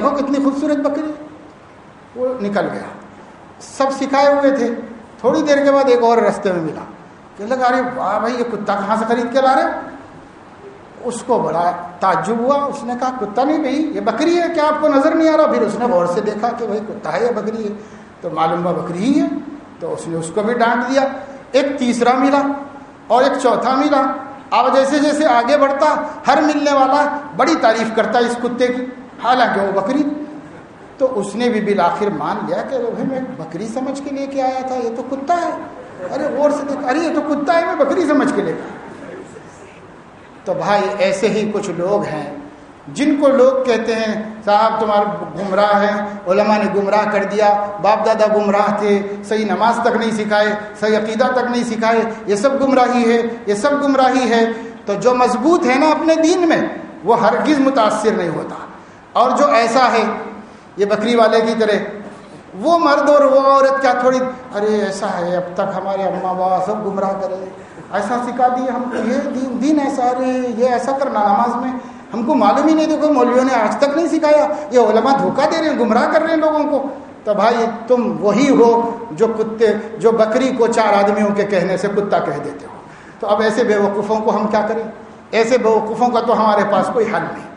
دیکھو کتنی خوبصورت بکری. وہ نکل گیا. سب سکھائے ہوئے تھے. تھوڑی دیر کے بعد ایک اور رستے میں ملا. کہ لگا ارے واہ بھائی یہ کتا کہاں سے خرید کے لا رہے ہو؟ اس کو بڑا تعجب ہوا. اس نے کہا کتا نہیں بھائی یہ بکری ہے, کیا آپ کو نظر نہیں آ رہا؟ پھر اس نے غور سے دیکھا کہ بھائی کتا ہے یا بکری ہے, تو معلوم ہوا بکری ہی ہے. تو اس نے اس کو بھی ڈانٹ دیا. ایک تیسرا ملا اور ایک چوتھا ملا. اب جیسے جیسے آگے بڑھتا ہر ملنے والا بڑی تعریف کرتا اس کتے کی, حالانکہ وہ بکری. تو اس نے بھی بالآخر مان لیا کہ بھائی میں بکری سمجھ کے لے کے آیا تھا, یہ تو کتا ہے. ارے غور سے دیکھ, ارے یہ تو کتا ہے, میں بکری سمجھ کے لے کے. تو بھائی ایسے ہی کچھ لوگ ہیں جن کو لوگ کہتے ہیں صاحب تمہارا گمراہ ہیں, علماء نے گمراہ کر دیا, باپ دادا گمراہ تھے, صحیح نماز تک نہیں سکھائے, صحیح عقیدہ تک نہیں سکھائے, یہ سب گمراہی ہے, یہ سب گمراہی ہے. تو جو مضبوط ہے نا اپنے دین میں وہ ہرگز متاثر نہیں ہوتا. اور جو ایسا ہے یہ بکری والے کی طرح, وہ مرد اور وہ عورت کیا تھوڑی ارے ایسا ہے, اب تک ہمارے اماں بابا سب گمراہ کرے, ایسا سکھا دیے ہم کو, یہ دین ایسا, ارے یہ ایسا کرنا نماز میں, ہم کو معلوم ہی نہیں, دیکھو مولویوں نے آج تک نہیں سکھایا, یہ علماء دھوکہ دے رہے ہیں, گمراہ کر رہے ہیں لوگوں کو. تو بھائی تم وہی ہو جو بکری کو 4 آدمیوں کے کہنے سے کتا کہہ دیتے ہو. تو اب ایسے بیوقوفوں کو ہم کیا کریں؟ ایسے بیوقوفوں کا تو ہمارے پاس کوئی حل نہیں.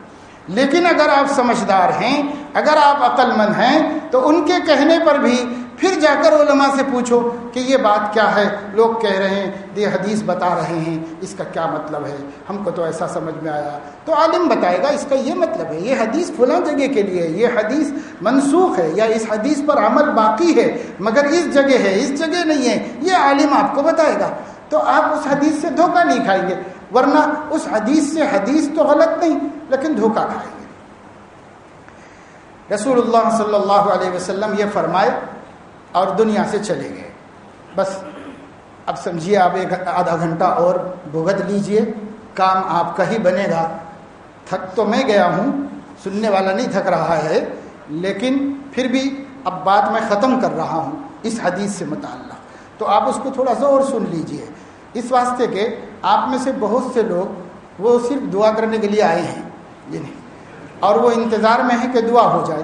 لیکن اگر آپ سمجھدار ہیں, اگر آپ عقل مند ہیں, تو ان کے کہنے پر بھی پھر جا کر علماء سے پوچھو کہ یہ بات کیا ہے, لوگ کہہ رہے ہیں, یہ حدیث بتا رہے ہیں, اس کا کیا مطلب ہے, ہم کو تو ایسا سمجھ میں آیا. تو عالم بتائے گا اس کا یہ مطلب ہے, یہ حدیث فلاں جگہ کے لیے, یہ حدیث منسوخ ہے, یا اس حدیث پر عمل باقی ہے مگر اس جگہ ہے, اس جگہ نہیں ہے, یہ عالم آپ کو بتائے گا. تو آپ اس حدیث سے دھوکہ نہیں کھائیں گے, ورنہ اس حدیث سے حدیث تو غلط نہیں لیکن دھوکہ کھائیں گے. رسول اللہ صلی اللہ علیہ وسلم یہ فرمائے اور دنیا سے چلے گئے. بس اب سمجھیے آپ آدھا گھنٹہ اور بھگت لیجئے, کام آپ کا ہی بنے گا. تھک تو میں گیا ہوں, سننے والا نہیں تھک رہا ہے, لیکن پھر بھی اب بات میں ختم کر رہا ہوں اس حدیث سے متعلق, تو آپ اس کو تھوڑا سا اور سن لیجئے. اس واسطے کہ آپ میں سے بہت سے لوگ وہ صرف دعا کرنے کے لیے آئے ہیں, یہ نہیں, اور وہ انتظار میں ہے کہ دعا ہو جائے.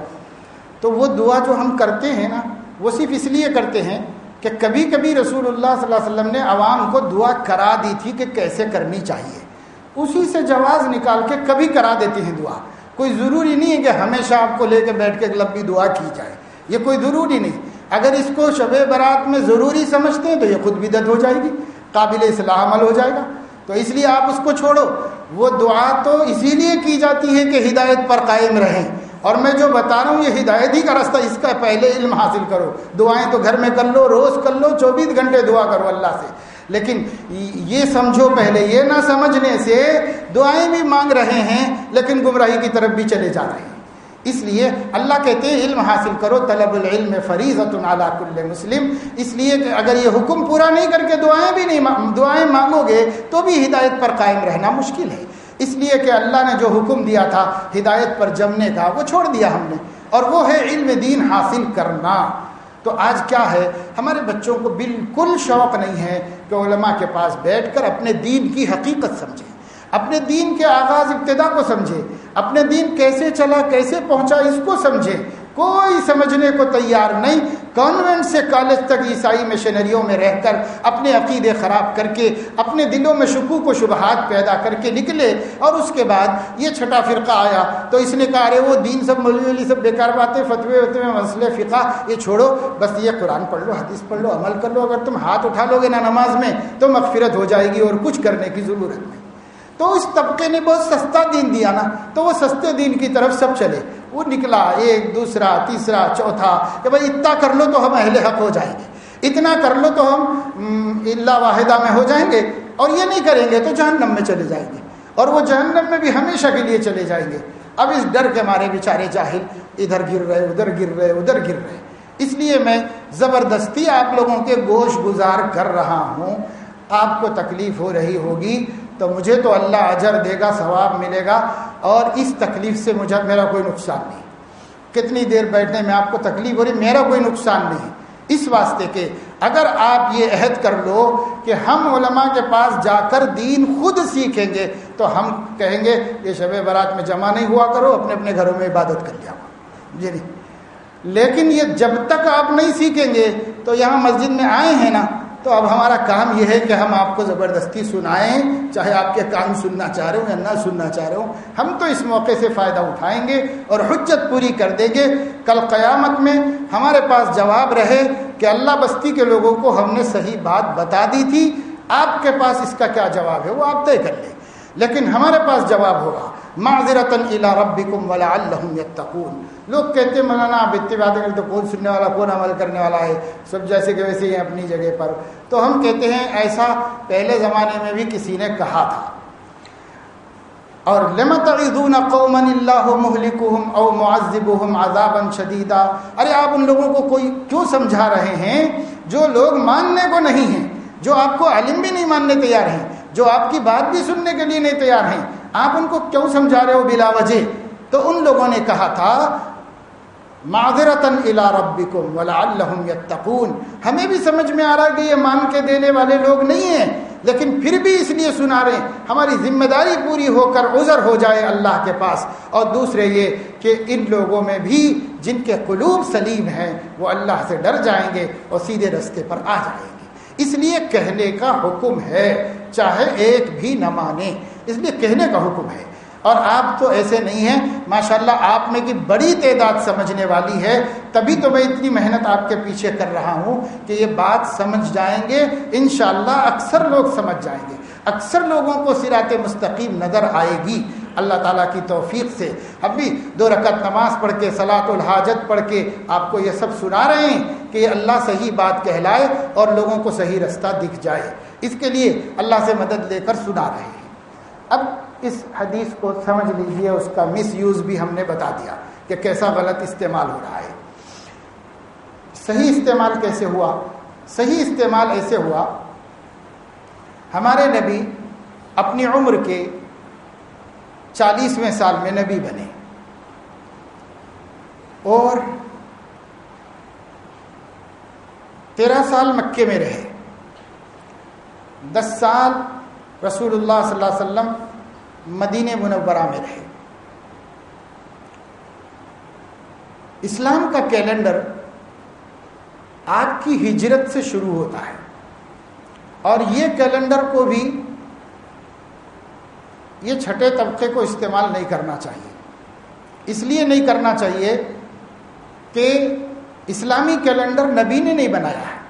تو وہ دعا جو ہم کرتے ہیں نا, وہ صرف اس لیے کرتے ہیں کہ کبھی کبھی رسول اللہ صلی اللہ علیہ وسلم نے عوام کو دعا کرا دی تھی کہ کیسے کرنی چاہیے, اسی سے جواز نکال کے کبھی کرا دیتے ہیں دعا. کوئی ضروری نہیں ہے کہ ہمیشہ آپ کو لے کے بیٹھ کے لمبی دعا کی جائے, یہ کوئی ضروری نہیں. اگر اس کو شب برات میں ضروری سمجھتے ہیں تو یہ خود بدعت ہو جائے گی, قابل اصلاح عمل ہو جائے گا. تو اس لیے آپ اس کو چھوڑو. وہ دعا تو اسی لیے کی جاتی ہے کہ ہدایت پر قائم رہیں, اور میں جو بتا رہا ہوں یہ ہدایت ہی کا راستہ, اس کا پہلے علم حاصل کرو. دعائیں تو گھر میں کر لو, روز کر لو, 24 گھنٹے دعا کرو اللہ سے, لیکن یہ سمجھو پہلے, یہ نہ سمجھنے سے دعائیں بھی مانگ رہے ہیں لیکن گمراہی کی طرف بھی چلے جا رہے ہیں. اس لیے اللہ کہتے ہیں علم حاصل کرو, طلب العلم فریضۃ علی کل مسلم. اس لیے کہ اگر یہ حکم پورا نہیں کر کے دعائیں مانگو گے تو بھی ہدایت پر قائم رہنا مشکل ہے. اس لیے کہ اللہ نے جو حکم دیا تھا ہدایت پر جمنے کا وہ چھوڑ دیا ہم نے, اور وہ ہے علم دین حاصل کرنا. تو آج کیا ہے, ہمارے بچوں کو بالکل شوق نہیں ہے کہ علماء کے پاس بیٹھ کر اپنے دین کی حقیقت سمجھیں, اپنے دین کے آغاز ابتدا کو سمجھے, اپنے دین کیسے چلا کیسے پہنچا اس کو سمجھے. کوئی سمجھنے کو تیار نہیں. کانوینٹ سے کالج تک عیسائی مشنریوں میں رہ کر اپنے عقیدے خراب کر کے, اپنے دلوں میں شکوک و شبہات پیدا کر کے نکلے, اور اس کے بعد یہ چھٹا فرقہ آیا تو اس نے کہا ارے وہ دین سب مولوی سب بیکار باتیں, فتوے مسئلے فقہ یہ چھوڑو, بس یہ قرآن پڑھ لو, حدیث پڑھ لو, عمل کر لو. اگر تم ہاتھ اٹھا لو گے نا نماز میں تو مغفرت ہو جائے گی اور کچھ کرنے کی ضرورت نہیں. تو اس طبقے نے بہت سستا دین دیا نا, تو وہ سستے دین کی طرف سب چلے. وہ نکلا ایک دوسرا تیسرا چوتھا کہ بھائی اتنا کر لو تو ہم اہل حق ہو جائیں گے, اتنا کر لو تو ہم اللہ واحدہ میں ہو جائیں گے, اور یہ نہیں کریں گے تو جہنم میں چلے جائیں گے, اور وہ جہنم میں بھی ہمیشہ کے لیے چلے جائیں گے. اب اس ڈر کے مارے بیچارے جاہل ادھر گر رہے ادھر گر رہے ادھر گر رہے. اس لیے میں زبردستی آپ لوگوں کے گوش گزار کر رہا ہوں. آپ کو تکلیف ہو رہی ہوگی تو مجھے تو اللہ اجر دے گا, ثواب ملے گا, اور اس تکلیف سے میرا کوئی نقصان نہیں. کتنی دیر بیٹھنے میں آپ کو تکلیف ہو رہی, میرا کوئی نقصان نہیں. اس واسطے کہ اگر آپ یہ عہد کر لو کہ ہم علماء کے پاس جا کر دین خود سیکھیں گے تو ہم کہیں گے یہ شب برات میں جمع نہیں ہوا کرو, اپنے اپنے گھروں میں عبادت کر لیا. جی نہیں. لیکن یہ جب تک آپ نہیں سیکھیں گے تو یہاں مسجد میں آئے ہیں نا, تو اب ہمارا کام یہ ہے کہ ہم آپ کو زبردستی سنائیں, چاہے آپ کے کان سننا چاہ رہے ہوں یا نہ سننا چاہ رہے ہوں. ہم تو اس موقع سے فائدہ اٹھائیں گے اور حجت پوری کر دیں گے. کل قیامت میں ہمارے پاس جواب رہے کہ اللہ بستی کے لوگوں کو ہم نے صحیح بات بتا دی تھی, آپ کے پاس اس کا کیا جواب ہے وہ آپ طے کر لیں. لیکن ہمارے پاس جواب ہوگا معذرۃ الی ربکم ولعلہم یتقون. لوگ کہتے ہیں مولانا آپ اتنی باتیں کرتے تو کون سننے والا کون عمل کرنے والا ہے, سب جیسے کہ ویسے ہی اپنی جگہ پر. تو ہم کہتے ہیں ایسا پہلے زمانے میں بھی کسی نے کہا تھا. اور لم تعظون قوما اللہ مہلکہم او معذبہم عذابا شدیدا, ارے آپ ان لوگوں کو کوئی کیوں سمجھا رہے ہیں جو لوگ ماننے کو نہیں ہیں, جو آپ کو عالم بھی نہیں ماننے تیار ہیں, جو آپ کی بات بھی سننے کے لیے نہیں تیار ہیں, آپ ان کو کیوں سمجھا رہے ہو بلا وجہ. تو ان لوگوں نے کہا تھا معذرتاً الی ربکم ولعلہم یتقون. ہمیں بھی سمجھ میں آ رہا ہے کہ یہ مان کے دینے والے لوگ نہیں ہیں, لیکن پھر بھی اس لیے سنا رہے ہیں ہماری ذمہ داری پوری ہو کر عذر ہو جائے اللہ کے پاس. اور دوسرے یہ کہ ان لوگوں میں بھی جن کے قلوب سلیم ہیں وہ اللہ سے ڈر جائیں گے اور سیدھے رستے پر آ جائیں گے. اس لیے کہنے کا حکم ہے, چاہے ایک بھی نہ مانے, اس لیے کہنے کا حکم ہے. اور آپ تو ایسے نہیں ہیں ماشاءاللہ, آپ میں کی بڑی تعداد سمجھنے والی ہے, تبھی تو میں اتنی محنت آپ کے پیچھے کر رہا ہوں کہ یہ بات سمجھ جائیں گے انشاءاللہ. اکثر لوگ سمجھ جائیں گے, اکثر لوگوں کو صراط مستقیم نظر آئے گی اللہ تعالیٰ کی توفیق سے. اب بھی 2 رکعت نماز پڑھ کے صلاۃ الحاجت پڑھ کے آپ کو یہ سب سنا رہے ہیں کہ یہ اللہ صحیح بات کہلائے اور لوگوں کو صحیح رستہ دکھ جائے. اس کے لیے اللہ سے مدد لے کر سنا رہے ہیں. اب اس حدیث کو سمجھ لیجئے, اس کا مس یوز بھی ہم نے بتا دیا کہ کیسا غلط استعمال ہو رہا ہے. صحیح استعمال کیسے ہوا؟ صحیح استعمال ایسے ہوا, ہمارے نبی اپنی عمر کے 40ویں سال میں نبی بنے اور 13 سال مکے میں رہے, 10 سال رسول اللہ صلی اللہ علیہ وسلم مدینہ منورہ میں رہے. اسلام کا کیلنڈر آپ کی ہجرت سے شروع ہوتا ہے, اور یہ کیلنڈر کو بھی یہ چھٹے طبقے کو استعمال نہیں کرنا چاہیے. اس لیے نہیں کرنا چاہیے کہ اسلامی کیلنڈر نبی نے نہیں بنایا ہے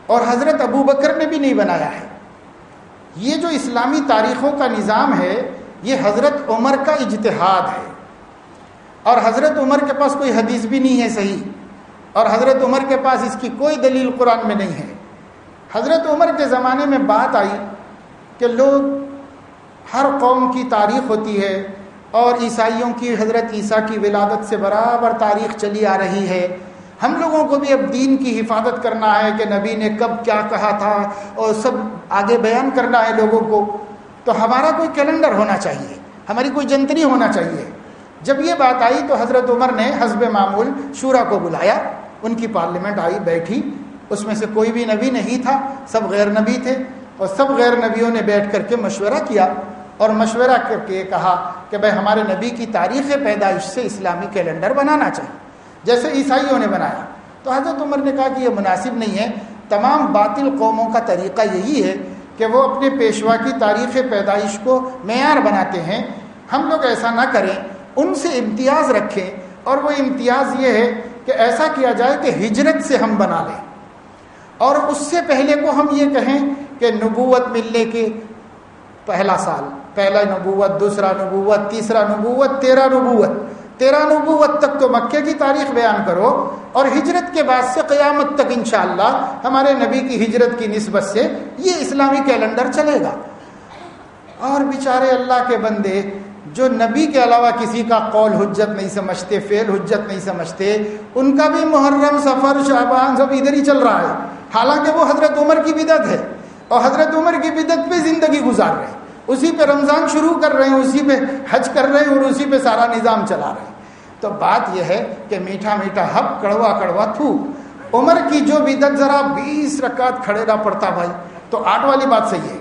اور حضرت ابو بکر نے بھی نہیں بنایا ہے. یہ جو اسلامی تاریخوں کا نظام ہے یہ حضرت عمر کا اجتہاد ہے, اور حضرت عمر کے پاس کوئی حدیث بھی نہیں ہے صحیح, اور حضرت عمر کے پاس اس کی کوئی دلیل قرآن میں نہیں ہے. حضرت عمر کے زمانے میں بات آئی کہ لوگ, ہر قوم کی تاریخ ہوتی ہے, اور عیسائیوں کی حضرت عیسیٰ کی ولادت سے برابر تاریخ چلی آ رہی ہے. ہم لوگوں کو بھی اب دین کی حفاظت کرنا ہے کہ نبی نے کب کیا کہا تھا اور سب آگے بیان کرنا ہے لوگوں کو, تو ہمارا کوئی کیلنڈر ہونا چاہیے, ہماری کوئی جنتری ہونا چاہیے. جب یہ بات آئی تو حضرت عمر نے حسب معمول شورا کو بلایا, ان کی پارلیمنٹ آئی بیٹھی, اس میں سے کوئی بھی نبی نہیں تھا, سب غیر نبی تھے, اور سب غیر نبیوں نے بیٹھ کر کے مشورہ کیا اور مشورہ کر کے کہا کہ بھائی ہمارے نبی کی تاریخ پیدائش سے اسلامی کیلنڈر بنانا چاہیے جیسے عیسائیوں نے بنایا. تو حضرت عمر نے کہا کہ یہ مناسب نہیں ہے, تمام باطل قوموں کا طریقہ یہی ہے کہ وہ اپنے پیشوا کی تاریخ پیدائش کو معیار بناتے ہیں, ہم لوگ ایسا نہ کریں, ان سے امتیاز رکھیں, اور وہ امتیاز یہ ہے کہ ایسا کیا جائے کہ ہجرت سے ہم بنا لیں, اور اس سے پہلے کو ہم یہ کہیں کہ نبوت ملنے کے پہلا سال, پہلا نبوت, دوسرا نبوت, تیسرا نبوت, 13 نبوت تک تو مکے کی تاریخ بیان کرو, اور ہجرت کے بعد سے قیامت تک انشاءاللہ ہمارے نبی کی ہجرت کی نسبت سے یہ اسلامی کیلنڈر چلے گا. اور بیچارے اللہ کے بندے جو نبی کے علاوہ کسی کا قول حجت نہیں سمجھتے, فعل حجت نہیں سمجھتے, ان کا بھی محرم, صفر, شعبان سب ادھر ہی چل رہا ہے, حالانکہ وہ حضرت عمر کی بدعت ہے, اور حضرت عمر کی بدعت پہ زندگی گزار رہے ہیں, اسی پہ رمضان شروع کر رہے ہیں, اسی پہ حج کر رہے ہیں, اور اسی پہ سارا نظام چلا رہے ہیں. تو بات یہ ہے کہ میٹھا میٹھا حق, کڑوا کڑوا تھو. عمر کی جو بدعت, ذرا 20 رکعت کھڑے نہ پڑتا بھائی, تو 8 والی بات صحیح ہے,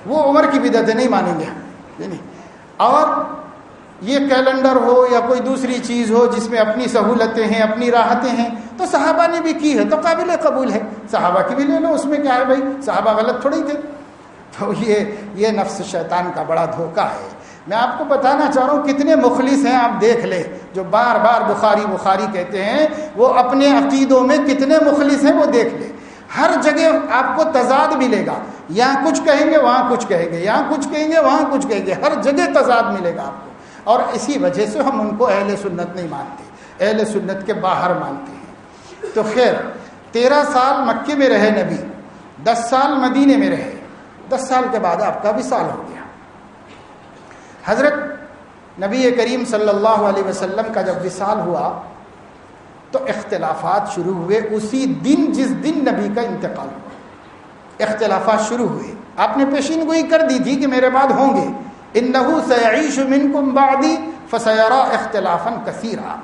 وہ عمر کی بدعت ہے, نہیں مانیں گے ہم. اور یہ کیلنڈر ہو یا کوئی دوسری چیز ہو جس میں اپنی سہولتیں ہیں، اپنی راحتیں ہیں، تو صحابہ نے بھی کی ہے تو قابل قبول ہے، صحابہ کی بھی لے لو، اس میں کیا ہے بھائی، صحابہ غلط تھوڑی تھے۔ تو یہ نفس شیطان کا بڑا دھوکہ ہے۔ میں آپ کو بتانا چاہ رہا ہوں کتنے مخلص ہیں، آپ دیکھ لیں، جو بار بار بخاری بخاری کہتے ہیں، وہ اپنے عقیدوں میں کتنے مخلص ہیں وہ دیکھ لیں۔ ہر جگہ آپ کو تضاد ملے گا، یہاں کچھ کہیں گے وہاں کچھ کہیں گے، یہاں کچھ کہیں گے وہاں کچھ کہیں گے، ہر جگہ تضاد ملے گا آپ کو، اور اسی وجہ سے ہم ان کو اہل سنت نہیں مانتے، اہل سنت کے باہر مانتے ہیں۔ تو خیر 13 سال مکے میں رہے نبی، 10 سال مدینے میں رہے، 10 سال کے بعد آپ کا وصال ہو گیا۔ حضرت نبی کریم صلی اللہ علیہ وسلم کا جب وصال ہوا تو اختلافات شروع ہوئے، اسی دن جس دن نبی کا انتقال ہوا اختلافات شروع ہوئے۔ آپ نے پیشین گوئی کر دی تھی کہ میرے بعد ہوں گے، انہ سیعیش منکم بعدی فسیرا اختلافا کثیرا،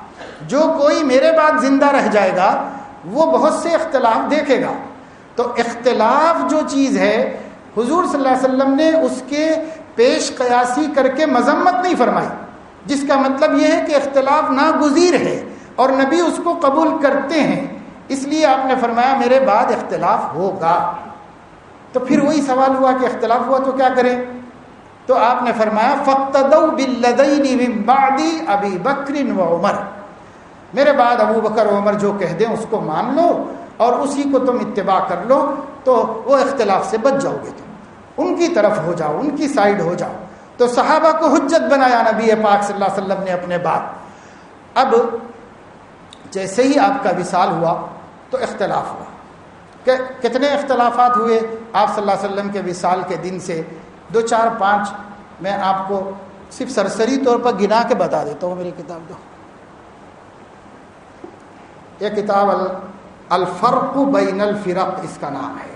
جو کوئی میرے بعد زندہ رہ جائے گا وہ بہت سے اختلاف دیکھے گا۔ تو اختلاف جو چیز ہے، حضور صلی اللہ علیہ وسلم نے اس کے پیش قیاسی کر کے مذمت نہیں فرمائی، جس کا مطلب یہ ہے کہ اختلاف ناگزیر ہے اور نبی اس کو قبول کرتے ہیں، اس لیے آپ نے فرمایا میرے بعد اختلاف ہوگا۔ تو پھر وہی سوال ہوا کہ اختلاف ہوا تو کیا کریں؟ تو آپ نے فرمایا فاقتدوا بالذین من بعد ابی بکر و عمر، میرے بعد ابو بکر و عمر جو کہہ دیں اس کو مان لو اور اسی کو تم اتباع کر لو، تو وہ اختلاف سے بچ جاؤ گے، تم ان کی طرف ہو جاؤ، ان کی سائیڈ ہو جاؤ۔ تو صحابہ کو حجت بنایا نبی پاک صلی اللہ علیہ وسلم نے اپنے بعد۔ اب جیسے ہی آپ کا وصال ہوا تو اختلاف ہوا، کہ کتنے اختلافات ہوئے آپ صلی اللہ علیہ وسلم کے وصال کے دن سے، 2 4 5 میں آپ کو صرف سرسری طور پر گنا کے بتا دیتا ہوں۔ میری کتاب دو، یہ کتاب الفرق بین الفرق اس کا نام ہے،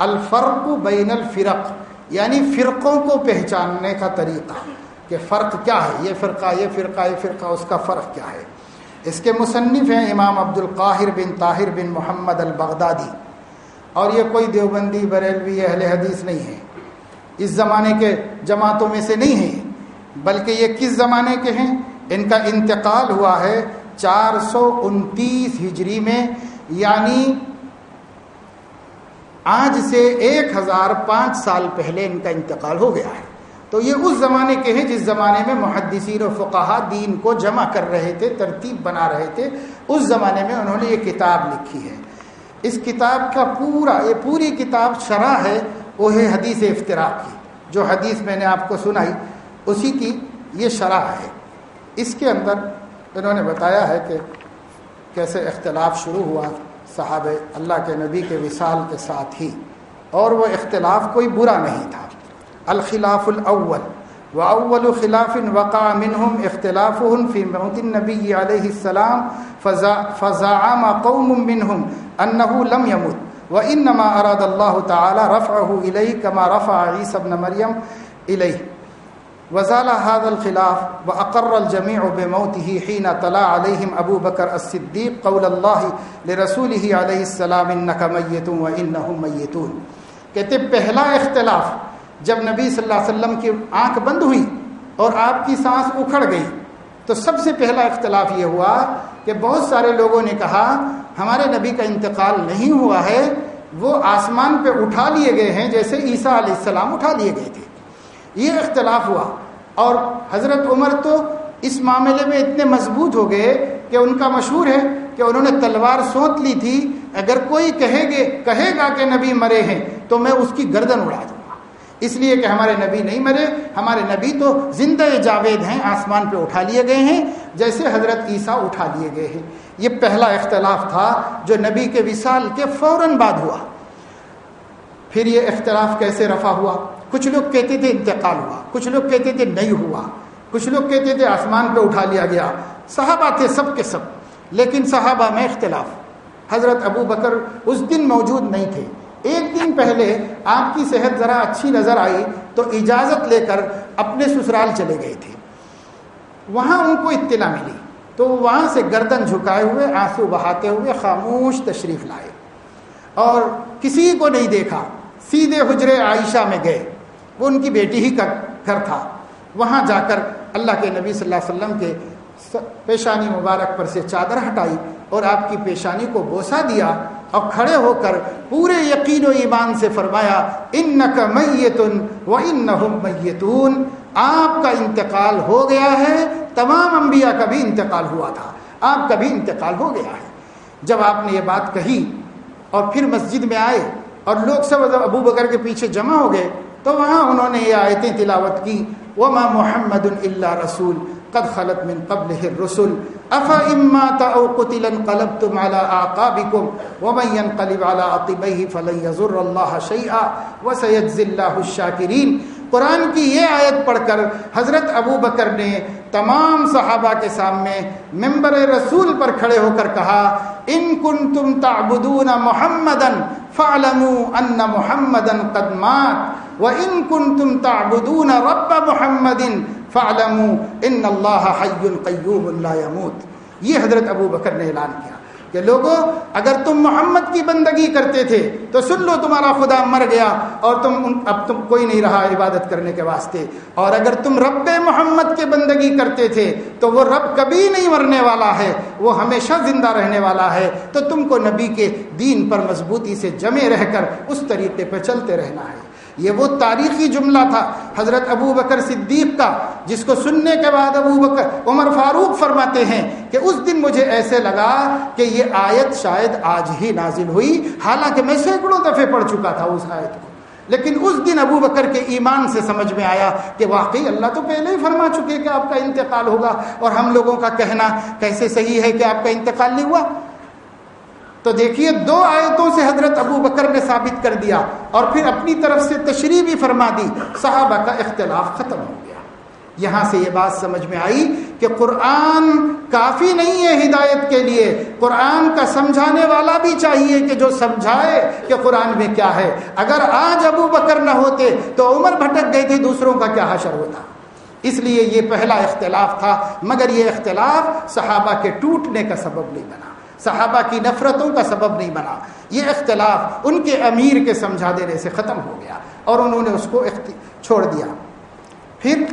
الفرق بین الفرق، یعنی فرقوں کو پہچاننے کا طریقہ کہ فرق کیا ہے، یہ فرقہ یہ فرقہ یہ فرقہ، اس کا فرق کیا ہے۔ اس کے مصنف ہیں امام عبد القاہر بن طاہر بن محمد البغدادی، اور یہ کوئی دیوبندی بریلوی اہل حدیث نہیں ہے، اس زمانے کے جماعتوں میں سے نہیں ہیں، بلکہ یہ کس زمانے کے ہیں؟ ان کا انتقال ہوا ہے 429 ہجری میں، یعنی آج سے 1005 سال پہلے ان کا انتقال ہو گیا ہے۔ تو یہ اس زمانے کے ہیں جس زمانے میں محدثین و فقہا دین کو جمع کر رہے تھے، ترتیب بنا رہے تھے، اس زمانے میں انہوں نے یہ کتاب لکھی ہے۔ اس کتاب کا یہ پوری کتاب شرح ہے وہ ہے حدیث افتراق کی، جو حدیث میں نے آپ کو سنائی اسی کی یہ شرح ہے۔ اس کے اندر انہوں نے بتایا ہے کہ کیسے اختلاف شروع ہوا صحابہ اللہ کے نبی کے وصال کے ساتھ ہی، اور وہ اختلاف کوئی برا نہیں تھا۔ الخلاف الاول واول خلاف وقع منهم اختلافهم في موت النبي عليه السلام فزعم قوم منهم انه لم يمت وانما اراد الله تعالى رفعه اليه كما رفع عيسى ابن مريم اليه، وزال هذا الخلاف واقر الجميع بموته حين طلع عليهم ابو بكر الصديق قول الله لرسوله عليه السلام انك ميت وانهم ميتون۔ کہتے پہلا اختلاف جب نبی صلی اللہ علیہ وسلم کی آنکھ بند ہوئی اور آپ کی سانس اکھڑ گئی تو سب سے پہلا اختلاف یہ ہوا کہ بہت سارے لوگوں نے کہا ہمارے نبی کا انتقال نہیں ہوا ہے، وہ آسمان پہ اٹھا لیے گئے ہیں جیسے عیسیٰ علیہ السلام اٹھا لیے گئے تھے۔ یہ اختلاف ہوا، اور حضرت عمر تو اس معاملے میں اتنے مضبوط ہو گئے کہ ان کا مشہور ہے کہ انہوں نے تلوار سونت لی تھی، اگر کوئی کہے گا کہ نبی مرے ہیں تو میں اس کی گردن اڑا دوں، اس لیے کہ ہمارے نبی نہیں مرے، ہمارے نبی تو زندہ جاوید ہیں، آسمان پہ اٹھا لیے گئے ہیں جیسے حضرت عیسیٰ اٹھا لیے گئے ہیں۔ یہ پہلا اختلاف تھا جو نبی کے وصال کے فوراً بعد ہوا۔ پھر یہ اختلاف کیسے رفع ہوا؟ کچھ لوگ کہتے تھے انتقال ہوا، کچھ لوگ کہتے تھے نہیں ہوا، کچھ لوگ کہتے تھے آسمان پہ اٹھا لیا گیا۔ صحابہ تھے سب کے سب، لیکن صحابہ میں اختلاف۔ حضرت ابو بکر اس دن موجود نہیں تھے، ایک دن پہلے آپ کی صحت ذرا اچھی نظر آئی تو اجازت لے کر اپنے سسرال چلے گئے تھے، وہاں ان کو اطلاع ملی تو وہاں سے گردن جھکائے ہوئے آنسو بہاتے ہوئے خاموش تشریف لائے اور کسی کو نہیں دیکھا، سیدھے حجرے عائشہ میں گئے، وہ ان کی بیٹی ہی کا گھر تھا، وہاں جا کر اللہ کے نبی صلی اللہ علیہ وسلم کے پیشانی مبارک پر سے چادر ہٹائی اور آپ کی پیشانی کو بوسہ دیا اور کھڑے ہو کر پورے یقین و ایمان سے فرمایا انک میت و انہم میتون، آپ کا انتقال ہو گیا ہے، تمام انبیاء کا بھی انتقال ہوا تھا، آپ کا بھی انتقال ہو گیا ہے۔ جب آپ نے یہ بات کہی اور پھر مسجد میں آئے اور لوگ سب ابو بکر کے پیچھے جمع ہو گئے تو وہاں انہوں نے یہ آیتیں تلاوت کی، وما محمد الا رسول قد خلت من قبله الرسل افإن مات او قتل انقلبتم على اعقابكم ومن ينقلب على عقبيه فلن يضر الله شيئا وسيجزي الله الشاكرين۔ قرآن کی یہ آیت پڑھ کر حضرت ابو بکر نے تمام صحابہ کے سامنے منبر رسول پر کھڑے ہو کر کہا ان کنتم تعبدون محمدا فاعلموا ان محمدا قد مات وان کنتم تعبدون رب محمد فاعلموا ان اللہ حی قیوم لا يموت۔ یہ حضرت ابو بکر نے اعلان کیا کہ لوگوں اگر تم محمد کی بندگی کرتے تھے تو سن لو تمہارا خدا مر گیا اور اب تم کوئی نہیں رہا عبادت کرنے کے واسطے، اور اگر تم رب محمد کی بندگی کرتے تھے تو وہ رب کبھی نہیں مرنے والا ہے، وہ ہمیشہ زندہ رہنے والا ہے، تو تم کو نبی کے دین پر مضبوطی سے جمے رہ کر اس طریقے پہ چلتے رہنا ہے۔ یہ وہ تاریخی جملہ تھا حضرت ابو بکر صدیق کا، جس کو سننے کے بعد ابو بکر عمر فاروق فرماتے ہیں کہ اس دن مجھے ایسے لگا کہ یہ آیت شاید آج ہی نازل ہوئی، حالانکہ میں سینکڑوں دفعے پڑھ چکا تھا اس آیت کو، لیکن اس دن ابو بکر کے ایمان سے سمجھ میں آیا کہ واقعی اللہ تو پہلے ہی فرما چکے کہ آپ کا انتقال ہوگا، اور ہم لوگوں کا کہنا کیسے صحیح ہے کہ آپ کا انتقال نہیں ہوا۔ تو دیکھیے 2 آیتوں سے حضرت ابو بکر نے ثابت کر دیا اور پھر اپنی طرف سے تشریح بھی فرما دی، صحابہ کا اختلاف ختم ہو گیا۔ یہاں سے یہ بات سمجھ میں آئی کہ قرآن کافی نہیں ہے ہدایت کے لیے، قرآن کا سمجھانے والا بھی چاہیے کہ جو سمجھائے کہ قرآن میں کیا ہے۔ اگر آج ابو بکر نہ ہوتے تو عمر بھٹک گئے تھے، دوسروں کا کیا حشر ہوتا۔ اس لیے یہ پہلا اختلاف تھا، مگر یہ اختلاف صحابہ کے ٹوٹنے کا سبب نہیں بنا، صحابہ کی نفرتوں کا سبب نہیں بنا۔ یہ اختلاف ان کے امیر کے سمجھا دینے سے ختم ہو گیا اور انہوں نے اس کو چھوڑ دیا۔ پھر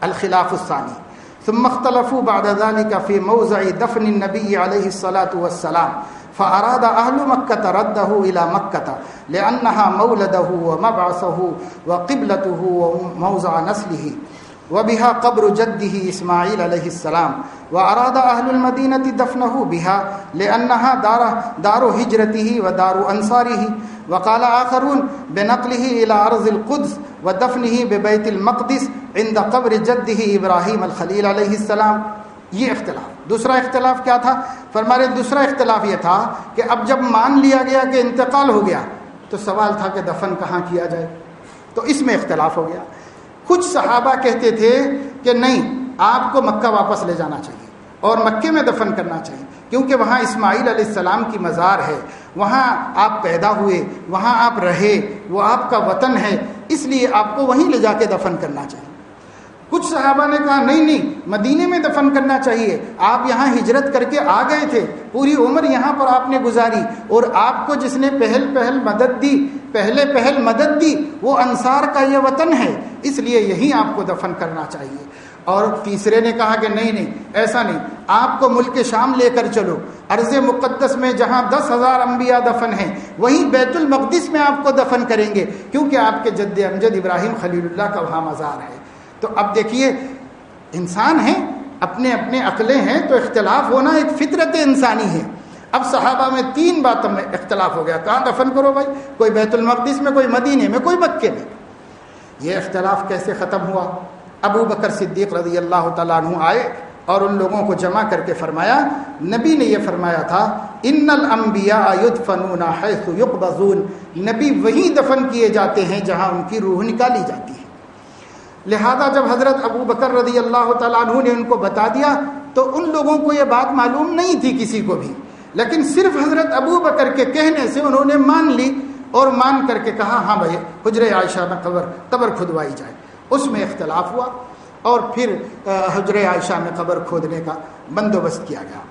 الخلاف الثانی ثم اختلفوا بعد ذلك في موضع دفن النبي عليه الصلاة والسلام فأراد أهل مكة رده إلى مكة لأنها مولده ومبعثه وقبلته وموضع نسله وبها قبر جده إسماعيل عليه السلام، وأراد أهل المدينة دفنه بها لأنها دار هجرته ودار أنصاره، وقال آخرون بنقله إلى أرض القدس ودفنه ببيت المقدس عند قبر جده إبراهيم الخليل عليه السلام۔ یہ اختلاف، دوسرا اختلاف کیا تھا؟ فرماتے دوسرا اختلاف یہ تھا کہ اب جب مان لیا گیا کہ انتقال ہو گیا تو سوال تھا کہ دفن کہاں کیا جائے، تو اس میں اختلاف ہو گیا۔ کچھ صحابہ کہتے تھے کہ نہیں، آپ کو مکہ واپس لے جانا چاہیے اور مکے میں دفن کرنا چاہیے، کیونکہ وہاں اسماعیل علیہ السلام کی مزار ہے، وہاں آپ پیدا ہوئے، وہاں آپ رہے، وہ آپ کا وطن ہے، اس لیے آپ کو وہیں لے جا کے دفن کرنا چاہیے۔ کچھ صحابہ نے کہا نہیں، مدینے میں دفن کرنا چاہیے، آپ یہاں ہجرت کر کے آ گئے تھے، پوری عمر یہاں پر آپ نے گزاری، اور آپ کو جس نے پہل مدد دی وہ انصار کا یہ وطن ہے، اس لیے یہیں آپ کو دفن کرنا چاہیے۔ اور تیسرے نے کہا کہ نہیں، ایسا نہیں، آپ کو ملک شام لے کر چلو، ارض مقدس میں جہاں 10,000 انبیاء دفن ہیں وہیں بیت المقدس میں آپ کو دفن کریں گے، کیونکہ آپ کے جد امجد ابراہیم خلیل اللہ کا وہاں مزار ہے۔ تو اب دیکھیے، انسان ہیں، اپنے عقلیں ہیں، تو اختلاف ہونا ایک فطرت انسانی ہے۔ اب صحابہ میں 3 باتوں میں اختلاف ہو گیا، کہاں دفن کرو بھائی، کوئی بیت المقدس میں، کوئی مدینے میں، کوئی مکے میں۔ یہ اختلاف کیسے ختم ہوا؟ ابو بکر صدیق رضی اللہ تعالیٰ عنہ آئے اور ان لوگوں کو جمع کر کے فرمایا، نبی نے یہ فرمایا تھا ان الانبیاء یدفنون حیث یقبضون، نبی وہیں دفن کیے جاتے ہیں جہاں ان کی روح نکالی جاتی ہے۔ لہذا جب حضرت ابو بکر رضی اللہ تعالیٰ عنہ نے ان کو بتا دیا تو ان لوگوں کو یہ بات معلوم نہیں تھی کسی کو بھی، لیکن صرف حضرت ابو بکر کے کہنے سے انہوں نے مان لی اور مان کر کے کہا ہاں بھائی حجرہ عائشہ میں قبر کھدوائی جائے۔ اس میں اختلاف ہوا اور پھر حجرہ عائشہ میں قبر کھودنے کا بندوبست کیا گیا۔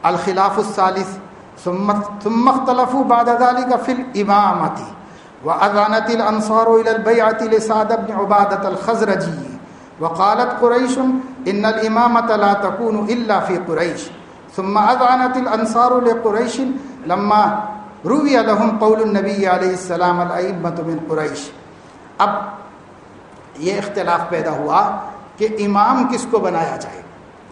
الخلاف الثالث ثم اختلفوا بعد ذلك في الامامة وأذانت الأنصار إلى البيعة لسعد بن عبادة الخزرجي وقالت قریش ان الامامۃ لا تکون الا فی قریش ثم اذعنت الانصار لقریش لما روی لهم قول النبی علیہ السلام الائمۃ من قریش. اب یہ اختلاف پیدا ہوا کہ امام کس کو بنایا جائے،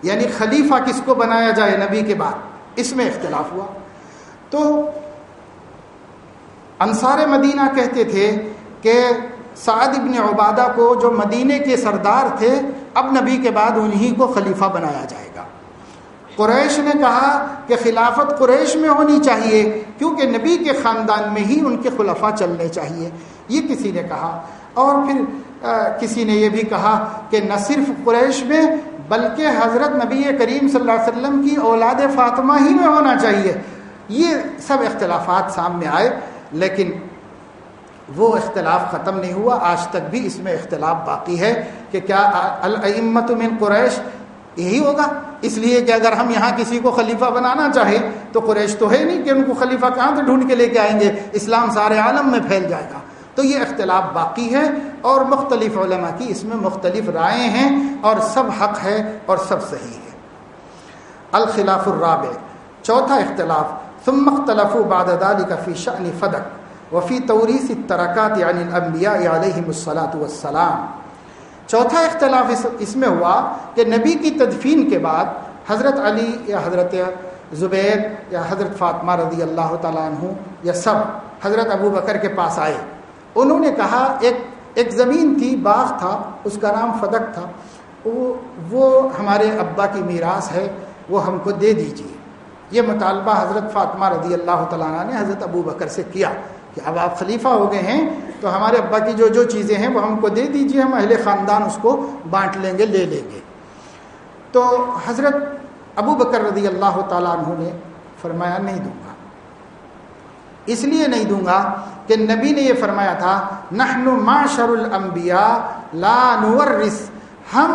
یعنی خلیفہ کس کو بنایا جائے نبی کے بعد، اس میں اختلاف ہوا. تو انصار مدینہ کہتے تھے کہ سعد ابن عبادہ کو، جو مدینے کے سردار تھے، اب نبی کے بعد انہی کو خلیفہ بنایا جائے گا. قریش نے کہا کہ خلافت قریش میں ہونی چاہیے کیونکہ نبی کے خاندان میں ہی ان کے خلفاء چلنے چاہیے، یہ کسی نے کہا. اور پھر کسی نے یہ بھی کہا کہ نہ صرف قریش میں بلکہ حضرت نبی کریم صلی اللہ علیہ وسلم کی اولاد فاطمہ ہی میں ہونا چاہیے. یہ سب اختلافات سامنے آئے، لیکن وہ اختلاف ختم نہیں ہوا. آج تک بھی اس میں اختلاف باقی ہے کہ کیا الائمۃ من قریش یہی ہوگا، اس لیے کہ اگر ہم یہاں کسی کو خلیفہ بنانا چاہیں تو قریش تو ہے نہیں کہ ان کو خلیفہ کہاں سے ڈھونڈ کے لے کے آئیں گے، اسلام سارے عالم میں پھیل جائے گا. تو یہ اختلاف باقی ہے اور مختلف علماء کی اس میں مختلف رائے ہیں اور سب حق ہے اور سب صحیح ہے. الخلاف الرابع، چوتھا اختلاف، ثم اختلفوا بعد ذلك في شأن فدق وفي توريث التركات عن الانبیاء علیہم الصلاۃ والسلام. چوتھا اختلاف اس میں ہوا کہ نبی کی تدفین کے بعد حضرت علی یا حضرت زبیر یا حضرت فاطمہ رضی اللہ تعالیٰ عنہ یا سب حضرت ابو بکر کے پاس آئے. انہوں نے کہا ایک زمین تھی، باغ تھا، اس کا نام فدق تھا، وہ ہمارے ابا کی میراث ہے، وہ ہم کو دے دیجیے. یہ مطالبہ حضرت فاطمہ رضی اللہ تعالیٰ عنہ نے حضرت ابو بکر سے کیا کہ اب آپ خلیفہ ہو گئے ہیں تو ہمارے ابا کی جو چیزیں ہیں وہ ہم کو دے دیجیے، ہم اہل خاندان اس کو بانٹ لیں گے، لے لیں گے. تو حضرت ابو بکر رضی اللہ تعالیٰ عنہ نے فرمایا نہیں دوں گا. اس لیے نہیں دوں گا کہ نبی نے یہ فرمایا تھا نحن معشر الانبیاء لا نورث، ہم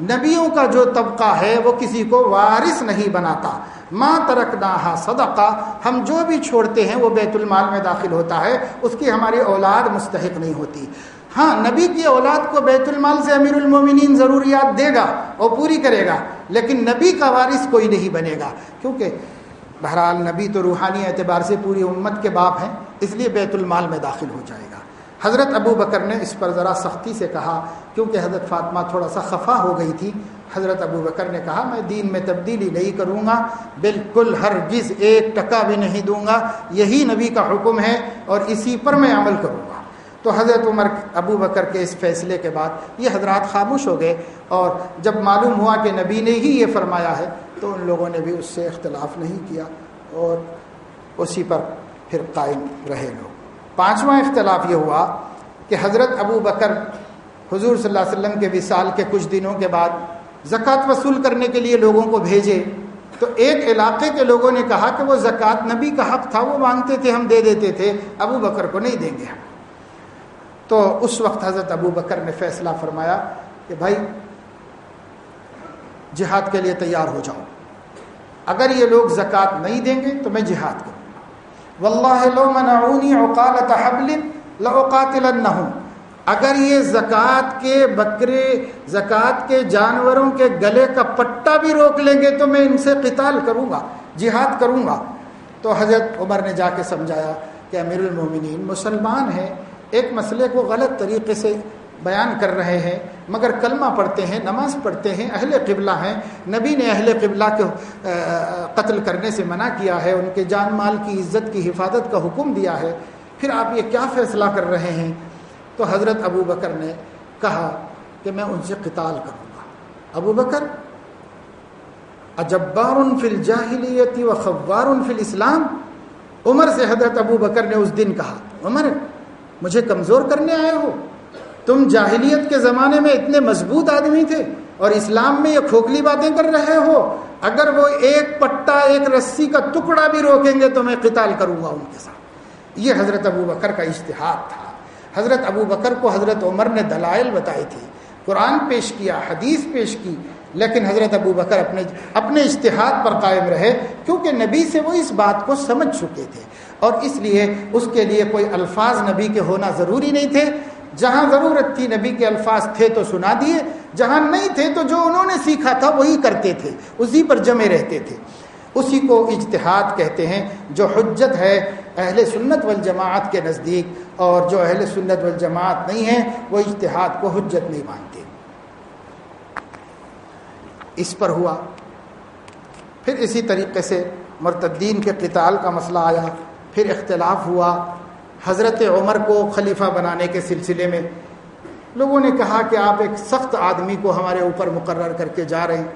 نبیوں کا جو طبقہ ہے وہ کسی کو وارث نہیں بناتا. ما ترکناہا صدقہ، ہم جو بھی چھوڑتے ہیں وہ بیت المال میں داخل ہوتا ہے، اس کی ہماری اولاد مستحق نہیں ہوتی. ہاں نبی کی اولاد کو بیت المال سے امیر المومنین ضروریات دے گا اور پوری کرے گا، لیکن نبی کا وارث کوئی نہیں بنے گا، کیونکہ بہرحال نبی تو روحانی اعتبار سے پوری امت کے باپ ہیں، اس لیے بیت المال میں داخل ہو جائے گا. حضرت ابو بکر نے اس پر ذرا سختی سے کہا کیونکہ حضرت فاطمہ تھوڑا سا خفا ہو گئی تھی. حضرت ابو بکر نے کہا میں دین میں تبدیلی نہیں کروں گا، بالکل ہرگز 1% بھی نہیں دوں گا، یہی نبی کا حکم ہے اور اسی پر میں عمل کروں گا. تو حضرت ابو بکر کے اس فیصلے کے بعد یہ حضرات خاموش ہو گئے، اور جب معلوم ہوا کہ نبی نے ہی یہ فرمایا ہے تو ان لوگوں نے بھی اس سے اختلاف نہیں کیا اور اسی پر پھر قائم رہے لوگ. پانچواں اختلاف یہ ہوا کہ حضرت ابو بکر حضور صلی اللہ علیہ وسلم کے وصال کے کچھ دنوں کے بعد زکوٰۃ وصول کرنے کے لیے لوگوں کو بھیجے. تو ایک علاقے کے لوگوں نے کہا کہ وہ زکوٰۃ نبی کا حق تھا، وہ مانگتے تھے، ہم دے دیتے تھے، ابو بکر کو نہیں دیں گے ہم. تو اس وقت حضرت ابو بکر نے فیصلہ فرمایا کہ بھائی جہاد کے لیے تیار ہو جاؤ، اگر یہ لوگ زکوٰۃ نہیں دیں گے تو میں جہاد کروں گا. واللہ لو منعونی عقالۃ حبل لاقاتلنہم، اگر یہ زکوٰۃ کے بکرے، زکوٰۃ کے جانوروں کے گلے کا پٹا بھی روک لیں گے تو میں ان سے قتال کروں گا، جہاد کروں گا. تو حضرت عمر نے جا کے سمجھایا کہ امیر المومنین مسلمان ہیں، ایک مسئلے کو غلط طریقے سے بیان کر رہے ہیں، مگر کلمہ پڑھتے ہیں، نماز پڑھتے ہیں، اہل قبلہ ہیں، نبی نے اہل قبلہ کو قتل کرنے سے منع کیا ہے، ان کے جان مال کی عزت کی حفاظت کا حکم دیا ہے، پھر آپ یہ کیا فیصلہ کر رہے ہیں؟ تو حضرت ابو بکر نے کہا کہ میں ان سے قتال کروں گا. ابو بکر اجبار فی الجاہلیت و خوار فی الاسلام، عمر سے حضرت ابو بکر نے اس دن کہا عمر مجھے کمزور کرنے آئے ہو؟ تم جاہلیت کے زمانے میں اتنے مضبوط آدمی تھے اور اسلام میں یہ کھوکھلی باتیں کر رہے ہو. اگر وہ ایک پٹا، ایک رسی کا ٹکڑا بھی روکیں گے تو میں قتال کروں گا ان کے ساتھ. یہ حضرت ابو بکر کا اجتہاد تھا. حضرت ابو بکر کو حضرت عمر نے دلائل بتائی تھی، قرآن پیش کیا، حدیث پیش کی، لیکن حضرت ابو بکر اپنے اجتہاد پر قائم رہے کیونکہ نبی سے وہ اس بات کو سمجھ چکے تھے، اور اس لیے اس کے لیے کوئی الفاظ نبی کے ہونا ضروری نہیں تھے. جہاں ضرورت تھی نبی کے الفاظ تھے تو سنا دیے، جہاں نہیں تھے تو جو انہوں نے سیکھا تھا وہی کرتے تھے، اسی پر جمے رہتے تھے۔ اسی کو اجتہاد کہتے ہیں، جو حجت ہے اہل سنت والجماعت کے نزدیک، اور جو اہل سنت والجماعت نہیں ہیں وہ اجتہاد کو حجت نہیں مانتے۔ اس پر ہوا۔ پھر اسی طریقے سے مرتدین کے قتال کا مسئلہ آیا، پھر اختلاف ہوا۔ حضرت عمر کو خلیفہ بنانے کے سلسلے میں لوگوں نے کہا کہ آپ ایک سخت آدمی کو ہمارے اوپر مقرر کر کے جا رہے ہیں،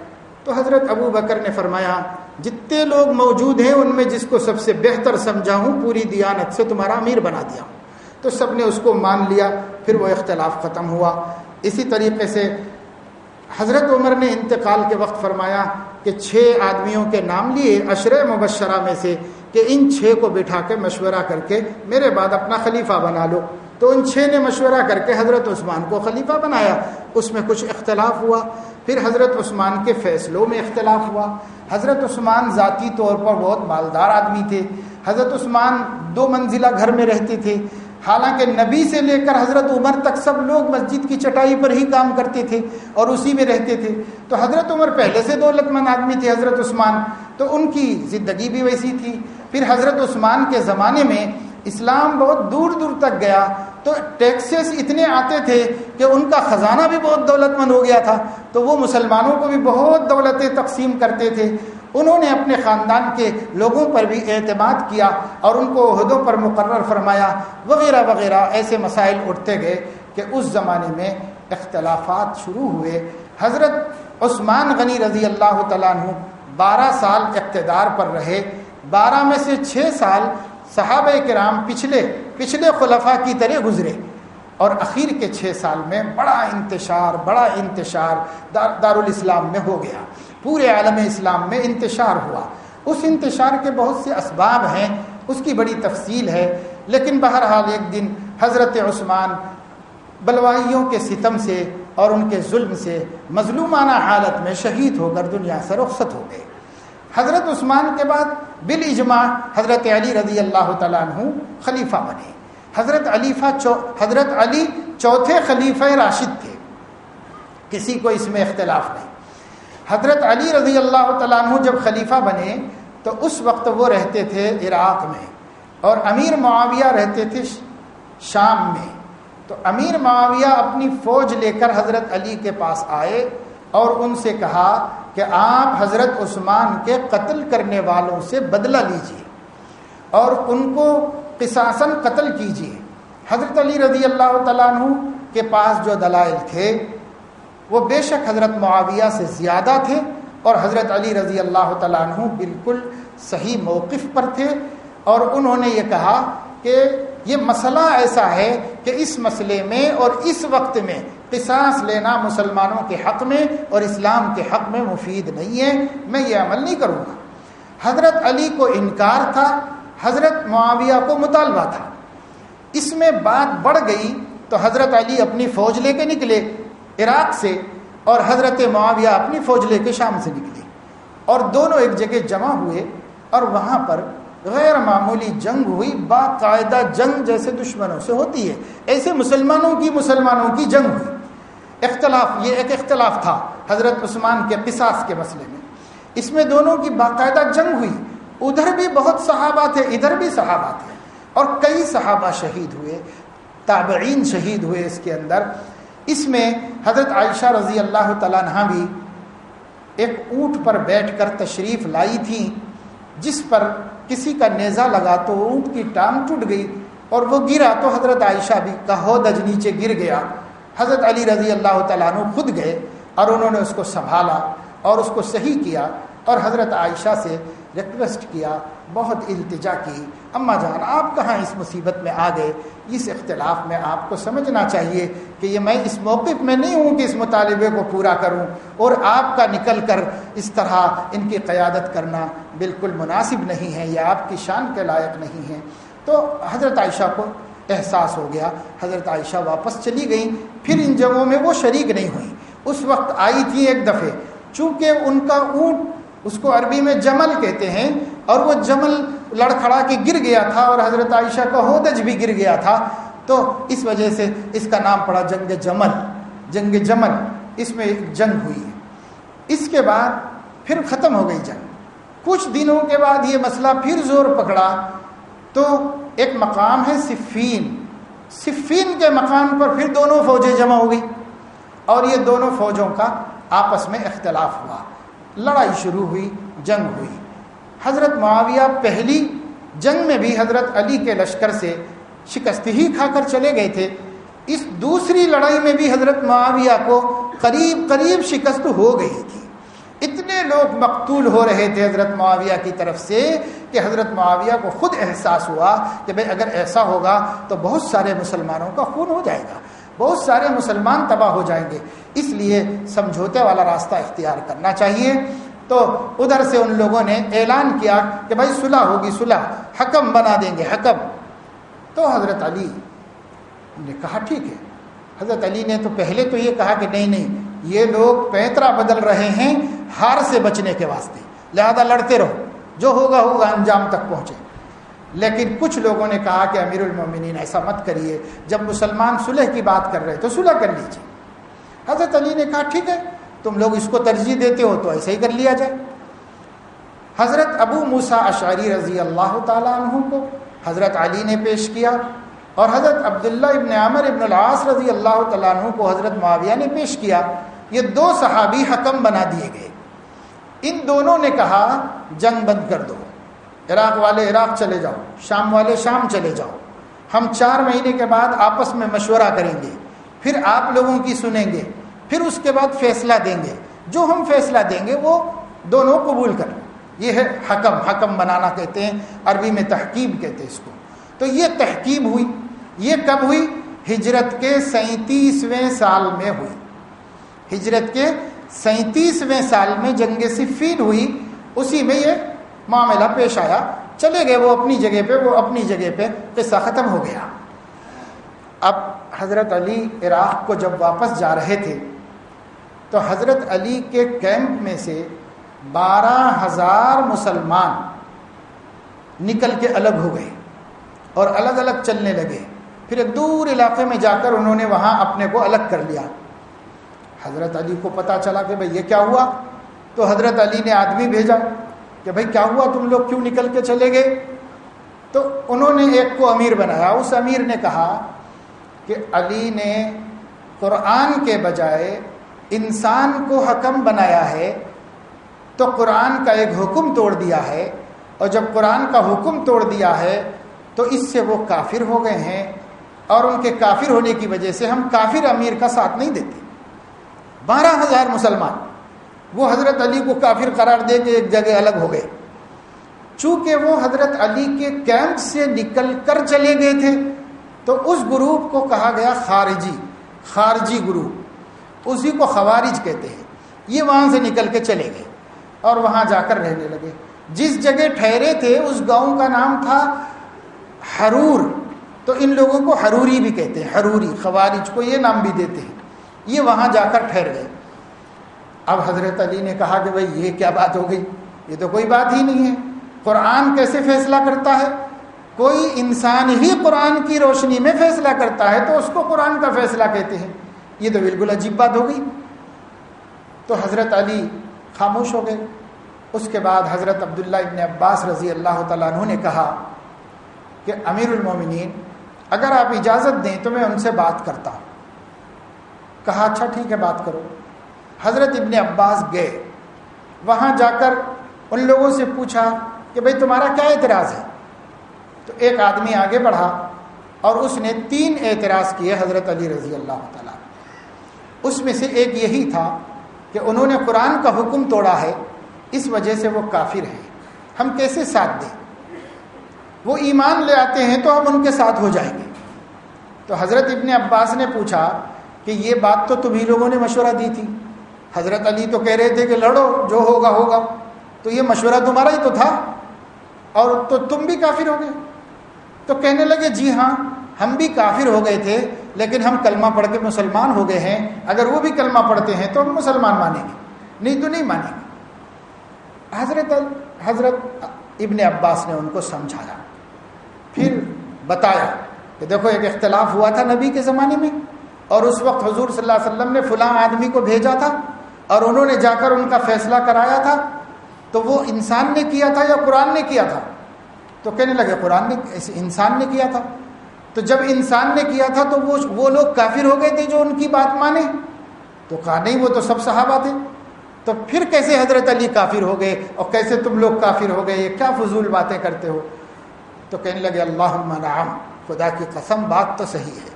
تو حضرت ابو بکر نے فرمایا جتنے لوگ موجود ہیں ان میں جس کو سب سے بہتر سمجھا ہوں پوری دیانت سے تمہارا امیر بنا دیا ہوں۔ تو سب نے اس کو مان لیا، پھر وہ اختلاف ختم ہوا۔ اسی طریقے سے حضرت عمر نے انتقال کے وقت فرمایا کہ 6 آدمیوں کے نام لیے عشرہ مبشرہ میں سے کہ ان 6 کو بٹھا کے مشورہ کر کے میرے بعد اپنا خلیفہ بنا لو۔ تو ان 6 نے مشورہ کر کے حضرت عثمان کو خلیفہ بنایا۔ اس میں کچھ اختلاف ہوا، پھر حضرت عثمان کے فیصلوں میں اختلاف ہوا۔ حضرت عثمان ذاتی طور پر بہت مالدار آدمی تھے۔ حضرت عثمان 2 منزلہ گھر میں رہتے تھے، حالانکہ نبی سے لے کر حضرت عمر تک سب لوگ مسجد کی چٹائی پر ہی کام کرتے تھے اور اسی میں رہتے تھے۔ تو حضرت عمر پہلے سے دولت مند آدمی تھے، حضرت عثمان، تو ان کی زندگی بھی ویسی تھی۔ پھر حضرت عثمان کے زمانے میں اسلام بہت دور دور تک گیا، تو ٹیکسز اتنے آتے تھے کہ ان کا خزانہ بھی بہت دولت مند ہو گیا تھا، تو وہ مسلمانوں کو بھی بہت دولتیں تقسیم کرتے تھے۔ انہوں نے اپنے خاندان کے لوگوں پر بھی اعتماد کیا اور ان کو عہدوں پر مقرر فرمایا وغیرہ وغیرہ۔ ایسے مسائل اٹھتے گئے کہ اس زمانے میں اختلافات شروع ہوئے۔ حضرت عثمان غنی رضی اللہ تعالیٰ عنہ 12 سال اقتدار پر رہے۔ 12 میں سے 6 سال صحابہ کرام پچھلے خلفاء کی طرح گزرے، اور اخیر کے 6 سال میں بڑا انتشار دارالاسلام میں ہو گیا، پورے عالم اسلام میں انتشار ہوا۔ اس انتشار کے بہت سے اسباب ہیں، اس کی بڑی تفصیل ہے، لیکن بہرحال ایک دن حضرت عثمان بلوائیوں کے ستم سے اور ان کے ظلم سے مظلومانہ حالت میں شہید ہو کر دنیا سے رخصت ہو گئے۔ حضرت عثمان کے بعد بالاجماع حضرت علی رضی اللہ تعالیٰ عنہ خلیفہ بنے۔ حضرت علی چوتھے خلیفہ راشد تھے، کسی کو اس میں اختلاف نہیں۔ حضرت علی رضی اللہ تعالیٰ عنہ جب خلیفہ بنے تو اس وقت وہ رہتے تھے عراق میں، اور امیر معاویہ رہتے تھے شام میں۔ تو امیر معاویہ اپنی فوج لے کر حضرت علی کے پاس آئے اور ان سے کہا کہ آپ حضرت عثمان کے قتل کرنے والوں سے بدلہ لیجیے اور ان کو قصاصاً قتل کیجیے۔ حضرت علی رضی اللہ تعالیٰ عنہ کے پاس جو دلائل تھے وہ بے شک حضرت معاویہ سے زیادہ تھے، اور حضرت علی رضی اللہ تعالیٰ عنہ بالکل صحیح موقف پر تھے، اور انہوں نے یہ کہا کہ یہ مسئلہ ایسا ہے کہ اس مسئلے میں اور اس وقت میں قصاص لینا مسلمانوں کے حق میں اور اسلام کے حق میں مفید نہیں ہے، میں یہ عمل نہیں کروں گا۔ حضرت علی کو انکار تھا، حضرت معاویہ کو مطالبہ تھا۔ اس میں بات بڑھ گئی تو حضرت علی اپنی فوج لے کے نکلے عراق سے، اور حضرت معاویہ اپنی فوج لے کے شام سے نکلے، اور دونوں ایک جگہ جمع ہوئے، اور وہاں پر غیر معمولی جنگ ہوئی، باقاعدہ جنگ جیسے دشمنوں سے ہوتی ہے ایسے مسلمانوں کی جنگ ہوئی۔ یہ ایک اختلاف تھا حضرت عثمان کے قصاص کے مسئلے میں، اس میں دونوں کی باقاعدہ جنگ ہوئی۔ ادھر بھی بہت صحابہ تھے، ادھر بھی صحابہ تھے، اور کئی صحابہ شہید ہوئے، تابعین شہید ہوئے اس کے اندر۔ اس میں حضرت عائشہ رضی اللہ تعالیٰ عنہا بھی ایک اونٹ پر بیٹھ کر تشریف لائی تھیں، جس پر کسی کا نیزہ لگا تو اونٹ کی ٹانگ ٹوٹ گئی اور وہ گرا، تو حضرت عائشہ بھی کا ہودج نیچے گر گیا۔ حضرت علی رضی اللہ تعالیٰ عنہ خود گئے اور انہوں نے اس کو سنبھالا اور اس کو صحیح کیا، اور حضرت عائشہ سے ریکویسٹ کیا، بہت التجا کی، اماں جان آپ کہاں اس مصیبت میں آ گئے، اس اختلاف میں آپ کو سمجھنا چاہیے کہ یہ میں اس موقف میں نہیں ہوں کہ اس مطالبے کو پورا کروں، اور آپ کا نکل کر اس طرح ان کی قیادت کرنا بالکل مناسب نہیں ہے، یہ آپ کی شان کے لائق نہیں ہے۔ تو حضرت عائشہ کو احساس ہو گیا، حضرت عائشہ واپس چلی گئیں، پھر ان جنگوں میں وہ شریک نہیں ہوئیں۔ اس وقت آئی تھی ایک دفعہ، چونکہ ان کا اونٹ، اس کو عربی میں جمل کہتے ہیں، اور وہ جمل لڑکھڑا کے گر گیا تھا، اور حضرت عائشہ کا ہودج بھی گر گیا تھا، تو اس وجہ سے اس کا نام پڑا جنگ جمل. جنگ جمل اس میں ایک جنگ ہوئی ہے. اس کے بعد پھر ختم ہو گئی جنگ. کچھ دنوں کے بعد یہ مسئلہ پھر زور پکڑا تو ایک مقام ہے صفین. صفین کے مقام پر پھر دونوں فوجیں جمع ہو گئی اور یہ دونوں فوجوں کا آپس میں اختلاف ہوا, لڑائی شروع ہوئی, جنگ ہوئی. حضرت معاویہ پہلی جنگ میں بھی حضرت علی کے لشکر سے شکست ہی کھا کر چلے گئے تھے. اس دوسری لڑائی میں بھی حضرت معاویہ کو قریب قریب شکست ہو گئی تھی. اتنے لوگ مقتول ہو رہے تھے حضرت معاویہ کی طرف سے کہ حضرت معاویہ کو خود احساس ہوا کہ بھئی اگر ایسا ہوگا تو بہت سارے مسلمانوں کا خون ہو جائے گا, بہت سارے مسلمان تباہ ہو جائیں گے, اس لیے سمجھوتے والا راستہ اختیار کرنا چاہیے. تو ادھر سے ان لوگوں نے اعلان کیا کہ بھائی صلح ہوگی, صلح, حکم بنا دیں گے, حکم. تو حضرت علی نے کہا ٹھیک ہے. حضرت علی نے تو پہلے تو یہ کہا کہ نہیں, یہ لوگ پیترا بدل رہے ہیں ہار سے بچنے کے واسطے, لہذا لڑتے رہو, جو ہوگا ہوگا, انجام تک پہنچے. لیکن کچھ لوگوں نے کہا کہ امیر المومنین ایسا مت کریے, جب مسلمان صلح کی بات کر رہے تو صلح کر لیجیے. حضرت علی نے کہا ٹھیک ہے, تم لوگ اس کو ترجیح دیتے ہو تو ایسے ہی کر لیا جائے. حضرت ابو موسیٰ اشعری رضی اللہ تعالیٰ عنہ کو حضرت علی نے پیش کیا اور حضرت عبداللہ ابن عمر ابن العاص رضی اللہ تعالیٰ عنہ کو حضرت معاویہ نے پیش کیا. یہ دو صحابی حکم بنا دیے گئے. ان دونوں نے کہا جنگ بند کر دو, عراق والے عراق چلے جاؤ, شام والے شام چلے جاؤ, ہم 4 مہینے کے بعد آپس میں مشورہ کریں گے, پھر آپ لوگوں کی سنیں گے, پھر اس کے بعد فیصلہ دیں گے, جو ہم فیصلہ دیں گے وہ دونوں قبول کر لیں. یہ ہے حکم, حکم بنانا کہتے ہیں, عربی میں تحکیم کہتے ہیں اس کو. تو یہ تحکیم ہوئی. یہ کب ہوئی؟ ہجرت کے 37ویں سال میں ہوئی. ہجرت کے 37ویں سال میں جنگ صفین ہوئی. اسی میں یہ معاملہ پیش آیا. چلے گئے وہ اپنی جگہ پہ, وہ اپنی جگہ پہ, قصہ ختم ہو گیا. اب حضرت علی عراق کو جب واپس جا رہے تھے تو حضرت علی کے کیمپ میں سے 12,000 مسلمان نکل کے الگ ہو گئے اور الگ الگ چلنے لگے. پھر ایک دور علاقے میں جا کر انہوں نے وہاں اپنے کو الگ کر لیا. حضرت علی کو پتہ چلا کہ بھئی یہ کیا ہوا, تو حضرت علی نے آدمی بھیجا کہ بھئی کیا ہوا, تم لوگ کیوں نکل کے چلے گئے. تو انہوں نے ایک کو امیر بنایا. اس امیر نے کہا کہ علی نے قرآن کے بجائے انسان کو حکم بنایا ہے, تو قرآن کا ایک حکم توڑ دیا ہے, اور جب قرآن کا حکم توڑ دیا ہے تو اس سے وہ کافر ہو گئے ہیں, اور ان کے کافر ہونے کی وجہ سے ہم کافر امیر کا ساتھ نہیں دیتے. 12,000 مسلمان وہ حضرت علی کو کافر قرار دے کے ایک جگہ الگ ہو گئے. چونکہ وہ حضرت علی کے کیمپ سے نکل کر چلے گئے تھے تو اس گروپ کو کہا گیا خارجی گروپ, اسی کو خوارج کہتے ہیں. یہ وہاں سے نکل کے چلے گئے اور وہاں جا کر رہنے لگے. جس جگہ ٹھہرے تھے اس گاؤں کا نام تھا حرور, تو ان لوگوں کو حروری بھی کہتے ہیں, حروری. خوارج کو یہ نام بھی دیتے ہیں. یہ وہاں جا کر ٹھہر گئے. اب حضرت علی نے کہا کہ بھئی یہ کیا بات ہو گئی, یہ تو کوئی بات ہی نہیں ہے. قرآن کیسے فیصلہ کرتا ہے؟ کوئی انسان ہی قرآن کی روشنی میں فیصلہ کرتا ہے تو اس کو قرآن کا فیصلہ کہتے ہیں. یہ تو بالکل عجیب بات ہو گئی. تو حضرت علی خاموش ہو گئے. اس کے بعد حضرت عبداللہ ابن عباس رضی اللہ تعالیٰ عنہ نے کہا کہ امیر المومنین اگر آپ اجازت دیں تو میں ان سے بات کرتا ہوں. کہا اچھا ٹھیک ہے, بات کرو. حضرت ابن عباس گئے, وہاں جا کر ان لوگوں سے پوچھا کہ بھئی تمہارا کیا اعتراض ہے. تو ایک آدمی آگے بڑھا اور اس نے 3 اعتراض کیے حضرت علی رضی اللہ تعالیٰ. اس میں سے ایک یہی تھا کہ انہوں نے قرآن کا حکم توڑا ہے, اس وجہ سے وہ کافر ہیں, ہم کیسے ساتھ دیں؟ وہ ایمان لے آتے ہیں تو ہم ان کے ساتھ ہو جائیں گے. تو حضرت ابن عباس نے پوچھا کہ یہ بات تو تمہیں لوگوں نے مشورہ دی تھی. حضرت علی تو کہہ رہے تھے کہ لڑو, جو ہوگا ہوگا, تو یہ مشورہ تمہارا ہی تو تھا, اور تو تم بھی کافر ہو گئے. تو کہنے لگے جی ہاں, ہم بھی کافر ہو گئے تھے, لیکن ہم کلمہ پڑھ کے مسلمان ہو گئے ہیں. اگر وہ بھی کلمہ پڑھتے ہیں تو ہم مسلمان مانیں گے, نہیں تو نہیں مانیں گے. حضرت ابن عباس نے ان کو سمجھایا, پھر بتایا کہ دیکھو ایک اختلاف ہوا تھا نبی کے زمانے میں، اور اس وقت حضور صلی اللہ علیہ وسلم نے فلاں آدمی کو بھیجا تھا اور انہوں نے جا کر ان کا فیصلہ کرایا تھا، تو وہ انسان نے کیا تھا یا قرآن نے کیا تھا؟ تو کہنے لگے قرآن نے، انسان نے کیا تھا۔ تو جب انسان نے کیا تھا تو وہ لوگ کافر ہو گئے تھے جو ان کی بات مانے؟ تو کہا نہیں، وہ تو سب صحابہ تھے۔ تو پھر کیسے حضرت علی کافر ہو گئے اور کیسے تم لوگ کافر ہو گئے؟ یہ کیا فضول باتیں کرتے ہو؟ تو کہنے لگے اللہم نعم، خدا کی قسم بات تو صحیح ہے۔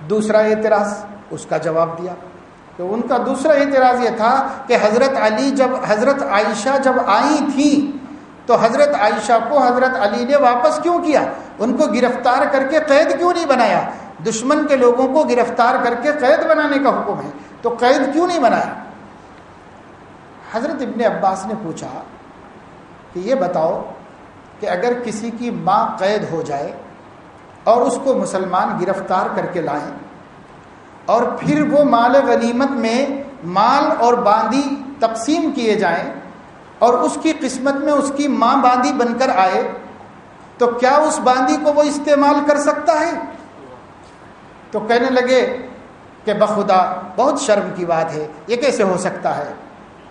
دوسرا اعتراض اس کا جواب دیا، تو ان کا دوسرا اعتراض یہ تھا کہ حضرت عائشہ جب آئی تھیں تو حضرت عائشہ کو حضرت علی نے واپس کیوں کیا؟ ان کو گرفتار کر کے قید کیوں نہیں بنایا؟ دشمن کے لوگوں کو گرفتار کر کے قید بنانے کا حکم ہے، تو قید کیوں نہیں بنایا؟ حضرت ابن عباس نے پوچھا کہ یہ بتاؤ کہ اگر کسی کی ماں قید ہو جائے اور اس کو مسلمان گرفتار کر کے لائیں اور پھر وہ مال غنیمت میں مال اور باندی تقسیم کیے جائیں اور اس کی قسمت میں اس کی ماں باندی بن کر آئے، تو کیا اس باندی کو وہ استعمال کر سکتا ہے؟ تو کہنے لگے کہ بخدا بہت شرم کی بات ہے، یہ کیسے ہو سکتا ہے؟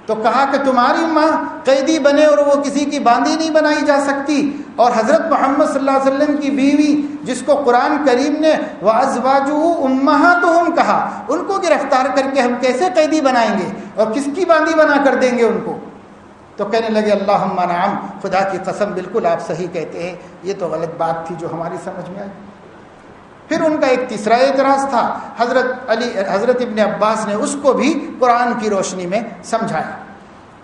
تو کہا کہ تمہاری ماں قیدی بنے اور وہ کسی کی باندی نہیں بنائی جا سکتی، اور حضرت محمد صلی اللہ علیہ وسلم کی بیوی جس کو قرآن کریم نے وَأَزْوَاجُهُ أُمَّهَاتُهُمْ کہا، ان کو گرفتار کر کے ہم کیسے قیدی بنائیں گے اور کس کی باندی بنا کر دیں گے ان کو؟ تو کہنے لگے اللہم نعم، خدا کی قسم بالکل آپ صحیح کہتے ہیں، یہ تو غلط بات تھی جو ہماری سمجھ میں آئی۔ پھر ان کا ایک تیسرا اعتراض تھا، حضرت ابن عباس نے اس کو بھی قرآن کی روشنی میں سمجھایا،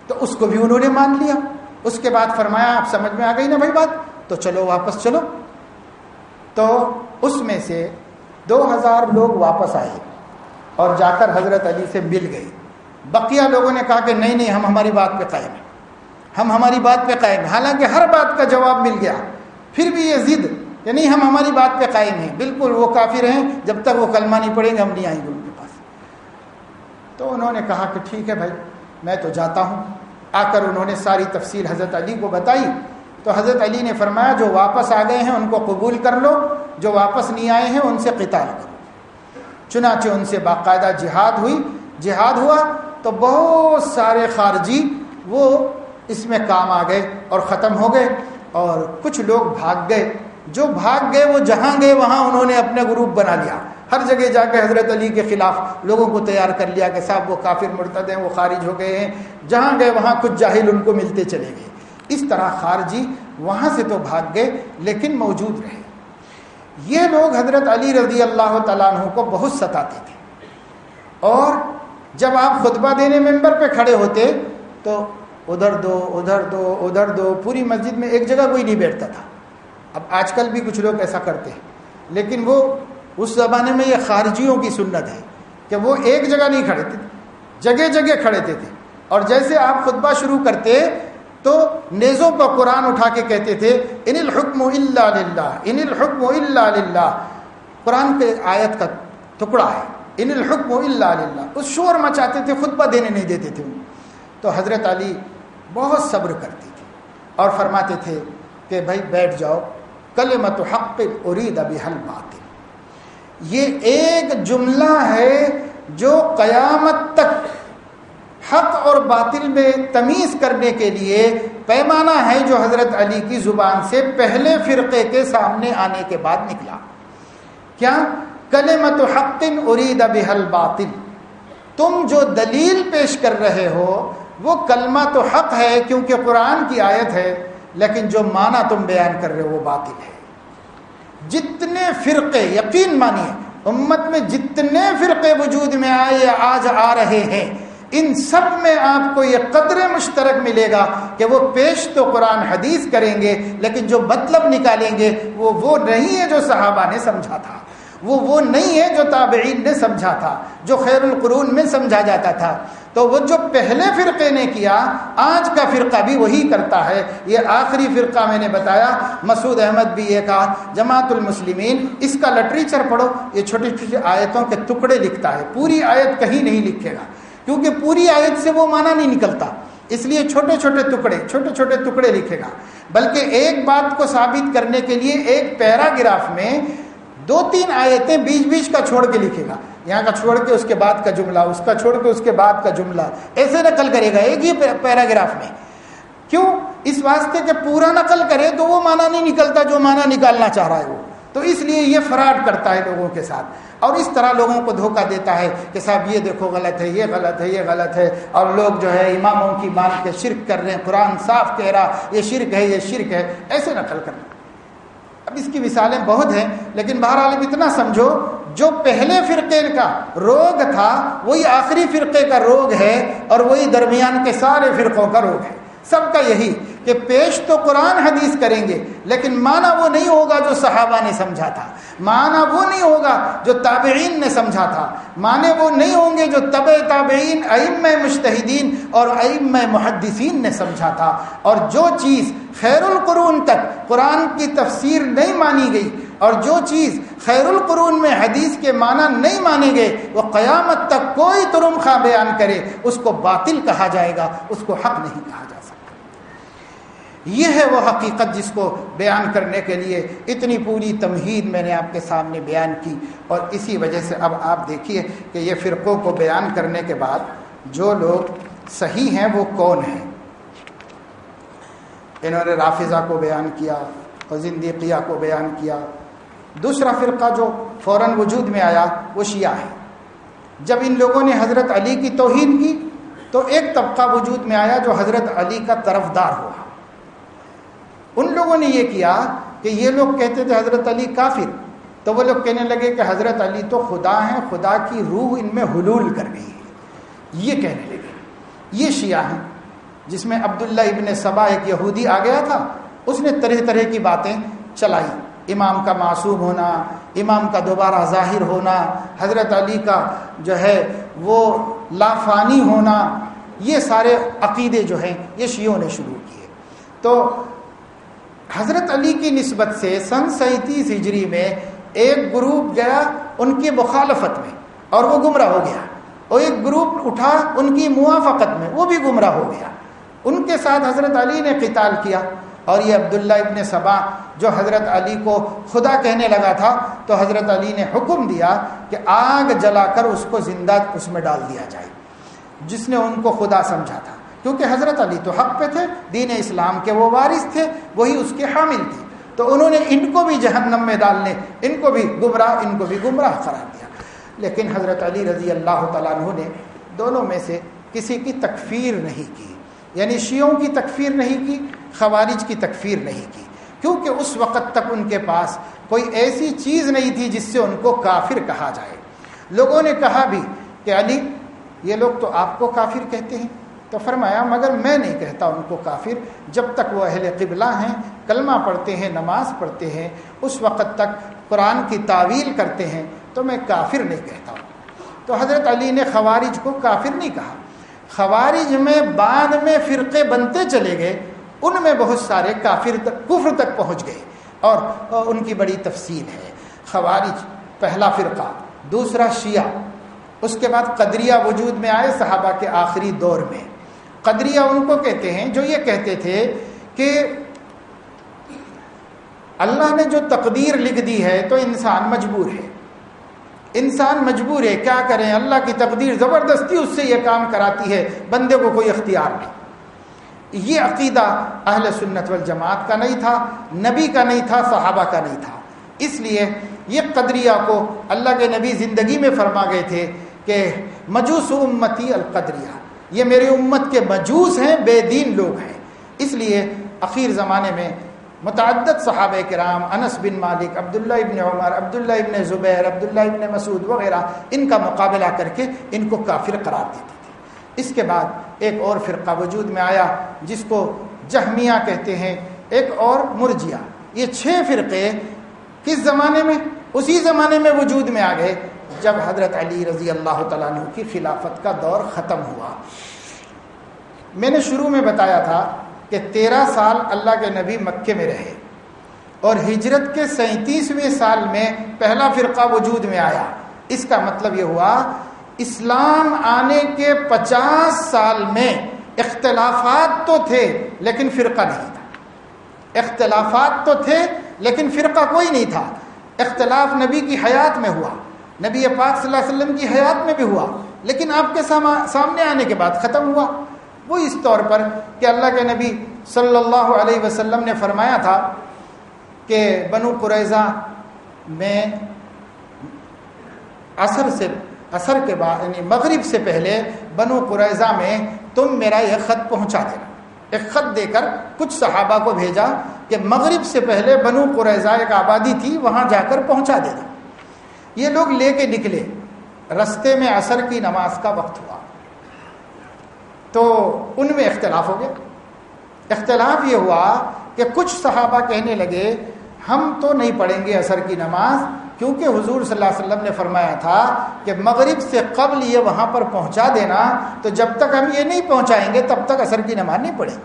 تو اس کو بھی انہوں نے مان لیا۔ اس کے بعد فرمایا آپ سمجھ میں آ گئی نا بھائی بات، تو چلو واپس چلو۔ تو اس میں سے 2000 لوگ واپس آئے اور جا کر حضرت علی سے مل گئے۔ بقیہ لوگوں نے کہا کہ نہیں ہم ہماری بات پہ قائم ہیں، ہم ہماری بات پہ قائم ہیں، حالانکہ ہر بات کا جواب مل گیا، پھر بھی یہ ضد کہ نہیں ہم ہماری بات پہ قائم ہیں، بالکل وہ کافر ہیں، جب تک وہ کلمہ نہیں پڑھیں گے ہم نہیں آئیں گے ان کے پاس۔ تو انہوں نے کہا کہ ٹھیک ہے بھائی میں تو جاتا ہوں۔ آ کر انہوں نے ساری تفصیل حضرت علی کو بتائی، تو حضرت علی نے فرمایا جو واپس آ گئے ہیں ان کو قبول کر لو، جو واپس نہیں آئے ہیں ان سے قتال کرو۔ چنانچہ ان سے باقاعدہ جہاد ہوا، تو بہت سارے خارجی وہ اس میں کام آ گئے اور ختم ہو گئے، اور کچھ لوگ بھاگ گئے۔ جو بھاگ گئے وہ جہاں گئے وہاں انہوں نے اپنا گروپ بنا لیا، ہر جگہ جا کے حضرت علی کے خلاف لوگوں کو تیار کر لیا کہ صاحب وہ کافر مرتد ہیں، وہ خارج ہو گئے ہیں۔ جہاں گئے وہاں کچھ جاہل ان کو ملتے چلے گئے۔ اس طرح خارجی وہاں سے تو بھاگ گئے لیکن موجود رہے۔ یہ لوگ حضرت علی رضی اللہ تعالیٰ عنہ کو بہت ستاتے تھے، اور جب آپ خطبہ دینے ممبر پہ کھڑے ہوتے تو ادھر دو پوری مسجد میں ایک جگہ کوئی نہیں بیٹھتا تھا۔ اب آج کل بھی کچھ لوگ ایسا کرتے ہیں، لیکن وہ اس زمانے میں یہ خارجیوں کی سنت ہے کہ وہ ایک جگہ نہیں کھڑے تھے، جگہ جگہ کھڑے تھے، اور جیسے آپ خطبہ شروع کرتے تو نیزوں پر قرآن اٹھا کے کہتے تھے ان الحکم الا للہ، ان الحکم الا للہ، قرآن کے آیت کا ٹکڑا ہے، ان الحکم الا للہ۔ اس شور مچاتے تھے، خطبہ دینے نہیں دیتے تھے۔ تو حضرت علی بہت صبر کرتے تھے اور فرماتے تھے کہ بھائی بیٹھ جاؤ، کلمۃ حق ارید بہا الباطل، یہ ایک جملہ ہے جو قیامت تک حق اور باطل میں تمیز کرنے کے لیے پیمانہ ہے، جو حضرت علی کی زبان سے پہلے فرقے کے سامنے آنے کے بعد نکلا۔ کیا؟ کلمۃ حق ارید بہا الباطل، تم جو دلیل پیش کر رہے ہو وہ کلمہ تو حق ہے کیونکہ قرآن کی آیت ہے، لیکن جو معنی تم بیان کر رہے ہو وہ باطل ہے۔ جتنے فرقے، یقین مانیے امت میں جتنے فرقے وجود میں آئے یا آج آ رہے ہیں، ان سب میں آپ کو یہ قدر مشترک ملے گا کہ وہ پیش تو قرآن حدیث کریں گے، لیکن جو مطلب نکالیں گے وہ نہیں ہے جو صحابہ نے سمجھا تھا، وہ نہیں ہے جو تابعین نے سمجھا تھا، جو خیر القرون میں سمجھا جاتا تھا۔ تو وہ جو پہلے فرقے نے کیا آج کا فرقہ بھی وہی کرتا ہے۔ یہ آخری فرقہ میں نے بتایا، مسعود احمد بھی یہ کہا، جماعت المسلمین، اس کا لٹریچر پڑھو، یہ چھوٹی چھوٹی آیتوں کے ٹکڑے لکھتا ہے، پوری آیت کہیں نہیں لکھے گا، کیونکہ پوری آیت سے وہ معنی نہیں نکلتا۔ اس لیے چھوٹے چھوٹے ٹکڑے لکھے گا، بلکہ ایک بات کو ثابت کرنے کے لیے ایک پیراگراف میں 2-3 آیتیں بیچ کا چھوڑ کے لکھے گا، یہاں کا چھوڑ کے اس کے بعد کا جملہ، اس کا چھوڑ کے اس کے بعد کا جملہ، ایسے نقل کرے گا ایک ہی پیراگراف میں۔ کیوں؟ اس واسطے کہ پورا نقل کرے تو وہ معنی نہیں نکلتا جو معنی نکالنا چاہ رہا ہے وہ، تو اس لیے یہ فراڈ کرتا ہے لوگوں کے ساتھ، اور اس طرح لوگوں کو دھوکہ دیتا ہے کہ صاحب یہ دیکھو غلط ہے، یہ غلط ہے، یہ غلط ہے، اور لوگ جو ہے اماموں کی مان کے شرک کر رہے ہیں، قرآن صاف کہہ رہا یہ شرک ہے، یہ شرک ہے، ایسے نقل کرنا۔ اب اس کی مثالیں بہت ہیں، لیکن بہرحال اتنا سمجھو جو پہلے فرقے کا روگ تھا وہی آخری فرقے کا روگ ہے، اور وہی درمیان کے سارے فرقوں کا روگ ہے، سب کا یہی کہ پیش تو قرآن حدیث کریں گے، لیکن معنی وہ نہیں ہوگا جو صحابہ نے سمجھا تھا، معنی وہ نہیں ہوگا جو تابعین نے سمجھا تھا، معنی وہ نہیں ہوں گے جو تبع تابعین، ائمہ مجتہدین اور ائمہ محدثین نے سمجھا تھا، اور جو چیز خیر القرون تک قرآن کی تفسیر نہیں مانی گئی، اور جو چیز خیر القرون میں حدیث کے معنی نہیں مانے گئے، وہ قیامت تک کوئی ترم خواہ بیان کرے اس کو باطل کہا جائے گا، اس کو حق نہیں کہا جا سکتا۔ یہ ہے وہ حقیقت جس کو بیان کرنے کے لیے اتنی پوری تمہید میں نے آپ کے سامنے بیان کی، اور اسی وجہ سے اب آپ دیکھیے کہ یہ فرقوں کو بیان کرنے کے بعد جو لوگ صحیح ہیں وہ کون ہیں۔ انہوں نے رافضہ کو بیان کیا اور زندیقیہ کو بیان کیا۔ دوسرا فرقہ جو فوراً وجود میں آیا وہ شیعہ ہے۔ جب ان لوگوں نے حضرت علی کی توہین کی تو ایک طبقہ وجود میں آیا جو حضرت علی کا طرفدار ہوا۔ ان لوگوں نے یہ کیا کہ یہ لوگ کہتے تھے حضرت علی کافر، تو وہ لوگ کہنے لگے کہ حضرت علی تو خدا ہیں، خدا کی روح ان میں حلول کر گئی ہے، یہ کہنے لگے۔ یہ شیعہ ہیں جس میں عبداللہ ابن سبا ایک یہودی آ گیا تھا، اس نے طرح طرح کی باتیں چلائی، امام کا معصوم ہونا، امام کا دوبارہ ظاہر ہونا، حضرت علی کا جو ہے وہ لافانی ہونا، یہ سارے عقیدے جو ہیں یہ شیعوں نے شروع کیے۔ تو حضرت علی کی نسبت سے سن 37 ہجری میں ایک گروپ گیا ان کی مخالفت میں اور وہ گمراہ ہو گیا، اور ایک گروپ اٹھا ان کی موافقت میں، وہ بھی گمراہ ہو گیا۔ ان کے ساتھ حضرت علی نے قتال کیا، اور یہ عبداللہ ابن سبا جو حضرت علی کو خدا کہنے لگا تھا، تو حضرت علی نے حکم دیا کہ آگ جلا کر اس کو زندہ اس میں ڈال دیا جائے، جس نے ان کو خدا سمجھا تھا، کیونکہ حضرت علی تو حق پہ تھے، دین اسلام کے وہ وارث تھے، وہی اس کے حامل تھے، تو انہوں نے ان کو بھی جہنم میں ڈالنے، ان کو بھی گمراہ قرار دیا۔ لیکن حضرت علی رضی اللہ تعالیٰ عنہ نے دونوں میں سے کسی کی تکفیر نہیں کی، یعنی شیعوں کی تکفیر نہیں کی، خوارج کی تکفیر نہیں کی، کیونکہ اس وقت تک ان کے پاس کوئی ایسی چیز نہیں تھی جس سے ان کو کافر کہا جائے۔ لوگوں نے کہا بھی کہ علی یہ لوگ تو آپ کو کافر کہتے ہیں، تو فرمایا مگر میں نہیں کہتا ان کو کافر، جب تک وہ اہل قبلہ ہیں، کلمہ پڑھتے ہیں، نماز پڑھتے ہیں، اس وقت تک قرآن کی تعویل کرتے ہیں، تو میں کافر نہیں کہتا ہوں۔ تو حضرت علی نے خوارج کو کافر نہیں کہا۔ خوارج میں بعد میں فرقے بنتے چلے گئے، ان میں بہت سارے کفر تک پہنچ گئے، اور ان کی بڑی تفصیل ہے۔ خوارج پہلا فرقہ، دوسرا شیعہ، اس کے بعد قدریہ وجود میں آئے صحابہ کے آخری دور میں۔ قدریہ ان کو کہتے ہیں جو یہ کہتے تھے کہ اللہ نے جو تقدیر لکھ دی ہے تو انسان مجبور ہے، انسان مجبور ہے، کیا کریں، اللہ کی تقدیر زبردستی اس سے یہ کام کراتی ہے، بندے کو کوئی اختیار نہیں۔ یہ عقیدہ اہل سنت والجماعت کا نہیں تھا، نبی کا نہیں تھا، صحابہ کا نہیں تھا۔ اس لیے یہ قدریہ کو اللہ کے نبی زندگی میں فرما گئے تھے کہ مجوس امتی القدریہ، یہ میری امت کے مجوس ہیں، بے دین لوگ ہیں۔ اس لیے اخیر زمانے میں متعدد صحابہ کرام، انس بن مالک، عبداللہ ابن عمر، عبداللہ ابن زبیر، عبداللہ ابن مسعود وغیرہ، ان کا مقابلہ کر کے ان کو کافر قرار دیتے تھے۔ اس کے بعد ایک اور فرقہ وجود میں آیا جس کو جہمیہ کہتے ہیں، ایک اور مرجیہ۔ یہ 6 فرقے کس زمانے میں؟ اسی زمانے میں وجود میں آ گئے جب حضرت علی رضی اللہ تعالیٰ عنہ کی خلافت کا دور ختم ہوا۔ میں نے شروع میں بتایا تھا کہ 13 سال اللہ کے نبی مکے میں رہے، اور ہجرت کے 37ویں سال میں پہلا فرقہ وجود میں آیا۔ اس کا مطلب یہ ہوا اسلام آنے کے 50 سال میں اختلافات تو تھے لیکن فرقہ نہیں تھا. اختلافات تو تھے لیکن فرقہ کوئی نہیں تھا. اختلاف نبی کی حیات میں ہوا, نبی پاک صلی اللہ علیہ وسلم کی حیات میں بھی ہوا, لیکن آپ کے سامنے آنے کے بعد ختم ہوا. وہ اس طور پر کہ اللہ کے نبی صلی اللہ علیہ وسلم نے فرمایا تھا کہ بنو قریظہ میں عصر کے بعد یعنی مغرب سے پہلے بنو قریظہ میں تم میرا یہ خط پہنچا دینا. ایک خط دے کر کچھ صحابہ کو بھیجا کہ مغرب سے پہلے بنو قریظہ ایک آبادی تھی, وہاں جا کر پہنچا دینا. یہ لوگ لے کے نکلے, رستے میں عصر کی نماز کا وقت ہوا تو ان میں اختلاف ہو گیا. اختلاف یہ ہوا کہ کچھ صحابہ کہنے لگے ہم تو نہیں پڑھیں گے عصر کی نماز, کیونکہ حضور صلی اللہ علیہ وسلم نے فرمایا تھا کہ مغرب سے قبل یہ وہاں پر پہنچا دینا, تو جب تک ہم یہ نہیں پہنچائیں گے تب تک عصر کی نماز نہیں پڑھیں.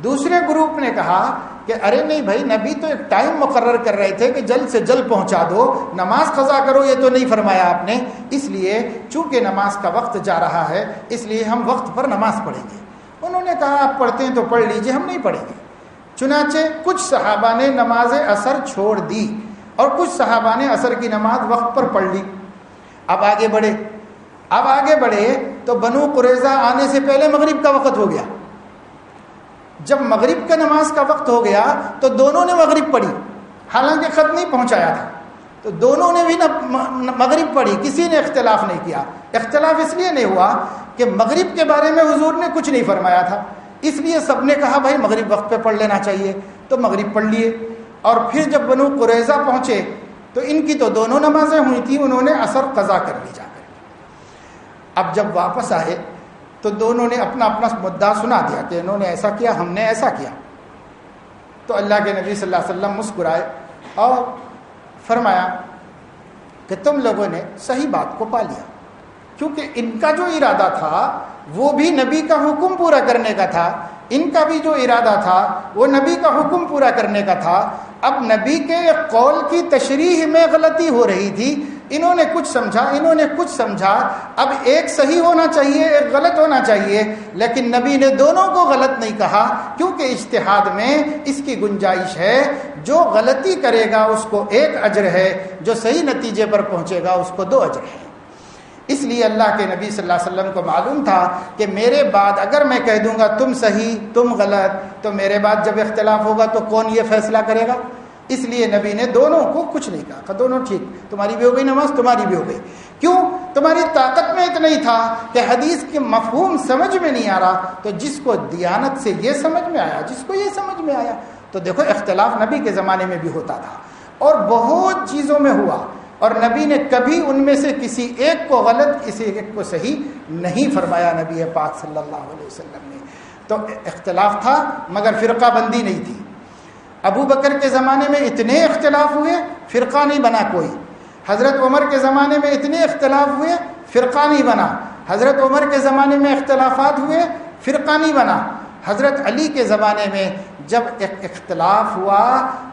دوسرے گروپ نے کہا کہ ارے نہیں بھائی, نبی تو ایک ٹائم مقرر کر رہے تھے کہ جلد سے جلد پہنچا دو, نماز قضا کرو یہ تو نہیں فرمایا آپ نے, اس لیے چونکہ نماز کا وقت جا رہا ہے اس لیے ہم وقت پر نماز پڑھیں گے. انہوں نے کہا آپ پڑھتے ہیں تو پڑھ لیجئے, ہم نہیں پڑھیں گے. چنانچہ کچھ صحابہ نے نماز عصر چھوڑ دی اور کچھ صحابہ نے عصر کی نماز وقت پر پڑھ لی. اب آگے بڑھے تو بنو قریظہ آنے سے پہلے مغرب کا وقت ہو گیا. جب مغرب کا نماز کا وقت ہو گیا تو دونوں نے مغرب پڑھی, حالانکہ خط نہیں پہنچایا تھا, تو دونوں نے بھی مغرب پڑھی, کسی نے اختلاف نہیں کیا. اختلاف اس لیے نہیں ہوا کہ مغرب کے بارے میں حضور نے کچھ نہیں فرمایا تھا, اس لیے سب نے کہا بھائی مغرب وقت پہ پڑھ لینا چاہیے, تو مغرب پڑھ لیے. اور پھر جب بنو قریظہ پہنچے تو ان کی تو دونوں نمازیں ہوئی تھیں, انہوں نے عصر قضا کر لی جا کر. اب جب واپس آئے تو دونوں نے اپنا مدعا سنا دیا کہ انہوں نے ایسا کیا, ہم نے ایسا کیا. تو اللہ کے نبی صلی اللہ علیہ وسلم مسکرائے اور فرمایا کہ تم لوگوں نے صحیح بات کو پا لیا, کیونکہ ان کا جو ارادہ تھا وہ بھی نبی کا حکم پورا کرنے کا تھا, ان کا بھی جو ارادہ تھا وہ نبی کا حکم پورا کرنے کا تھا. اب نبی کے قول کی تشریح میں غلطی ہو رہی تھی, انہوں نے کچھ سمجھا, انہوں نے کچھ سمجھا, اب ایک صحیح ہونا چاہیے ایک غلط ہونا چاہیے, لیکن نبی نے دونوں کو غلط نہیں کہا, کیونکہ اجتہاد میں اس کی گنجائش ہے. جو غلطی کرے گا اس کو ایک اجر ہے, جو صحیح نتیجے پر پہنچے گا اس کو 2 اجر ہے. اس لیے اللہ کے نبی صلی اللہ علیہ وسلم کو معلوم تھا کہ میرے بعد اگر میں کہہ دوں گا تم صحیح تم غلط, تو میرے بعد جب اختلاف ہوگا تو کون یہ فیصلہ کرے گا. اس لیے نبی نے دونوں کو کچھ نہیں کہا, دونوں ٹھیک, تمہاری بھی ہو گئی نماز, تمہاری بھی ہو گئی. کیوں؟ تمہاری طاقت میں اتنا ہی تھا کہ حدیث کے مفہوم سمجھ میں نہیں آ رہا, تو جس کو دیانت سے یہ سمجھ میں آیا, جس کو یہ سمجھ میں آیا. تو دیکھو اختلاف نبی کے زمانے میں بھی ہوتا تھا اور بہت چیزوں میں ہوا, اور نبی نے کبھی ان میں سے کسی ایک کو غلط کسی ایک کو صحیح نہیں فرمایا نبی پاک صلی اللہ علیہ وسلم نے. تو اختلاف تھا مگر فرقہ بندی نہیں تھی. ابو بکر کے زمانے میں اتنے اختلاف ہوئے فرقہ نہیں بنا کوئی, حضرت عمر کے زمانے میں اتنے اختلاف ہوئے فرقہ نہیں بنا, حضرت عمر کے زمانے میں اختلافات ہوئے فرقہ نہیں بنا, حضرت علی کے زمانے میں جب اختلاف ہوا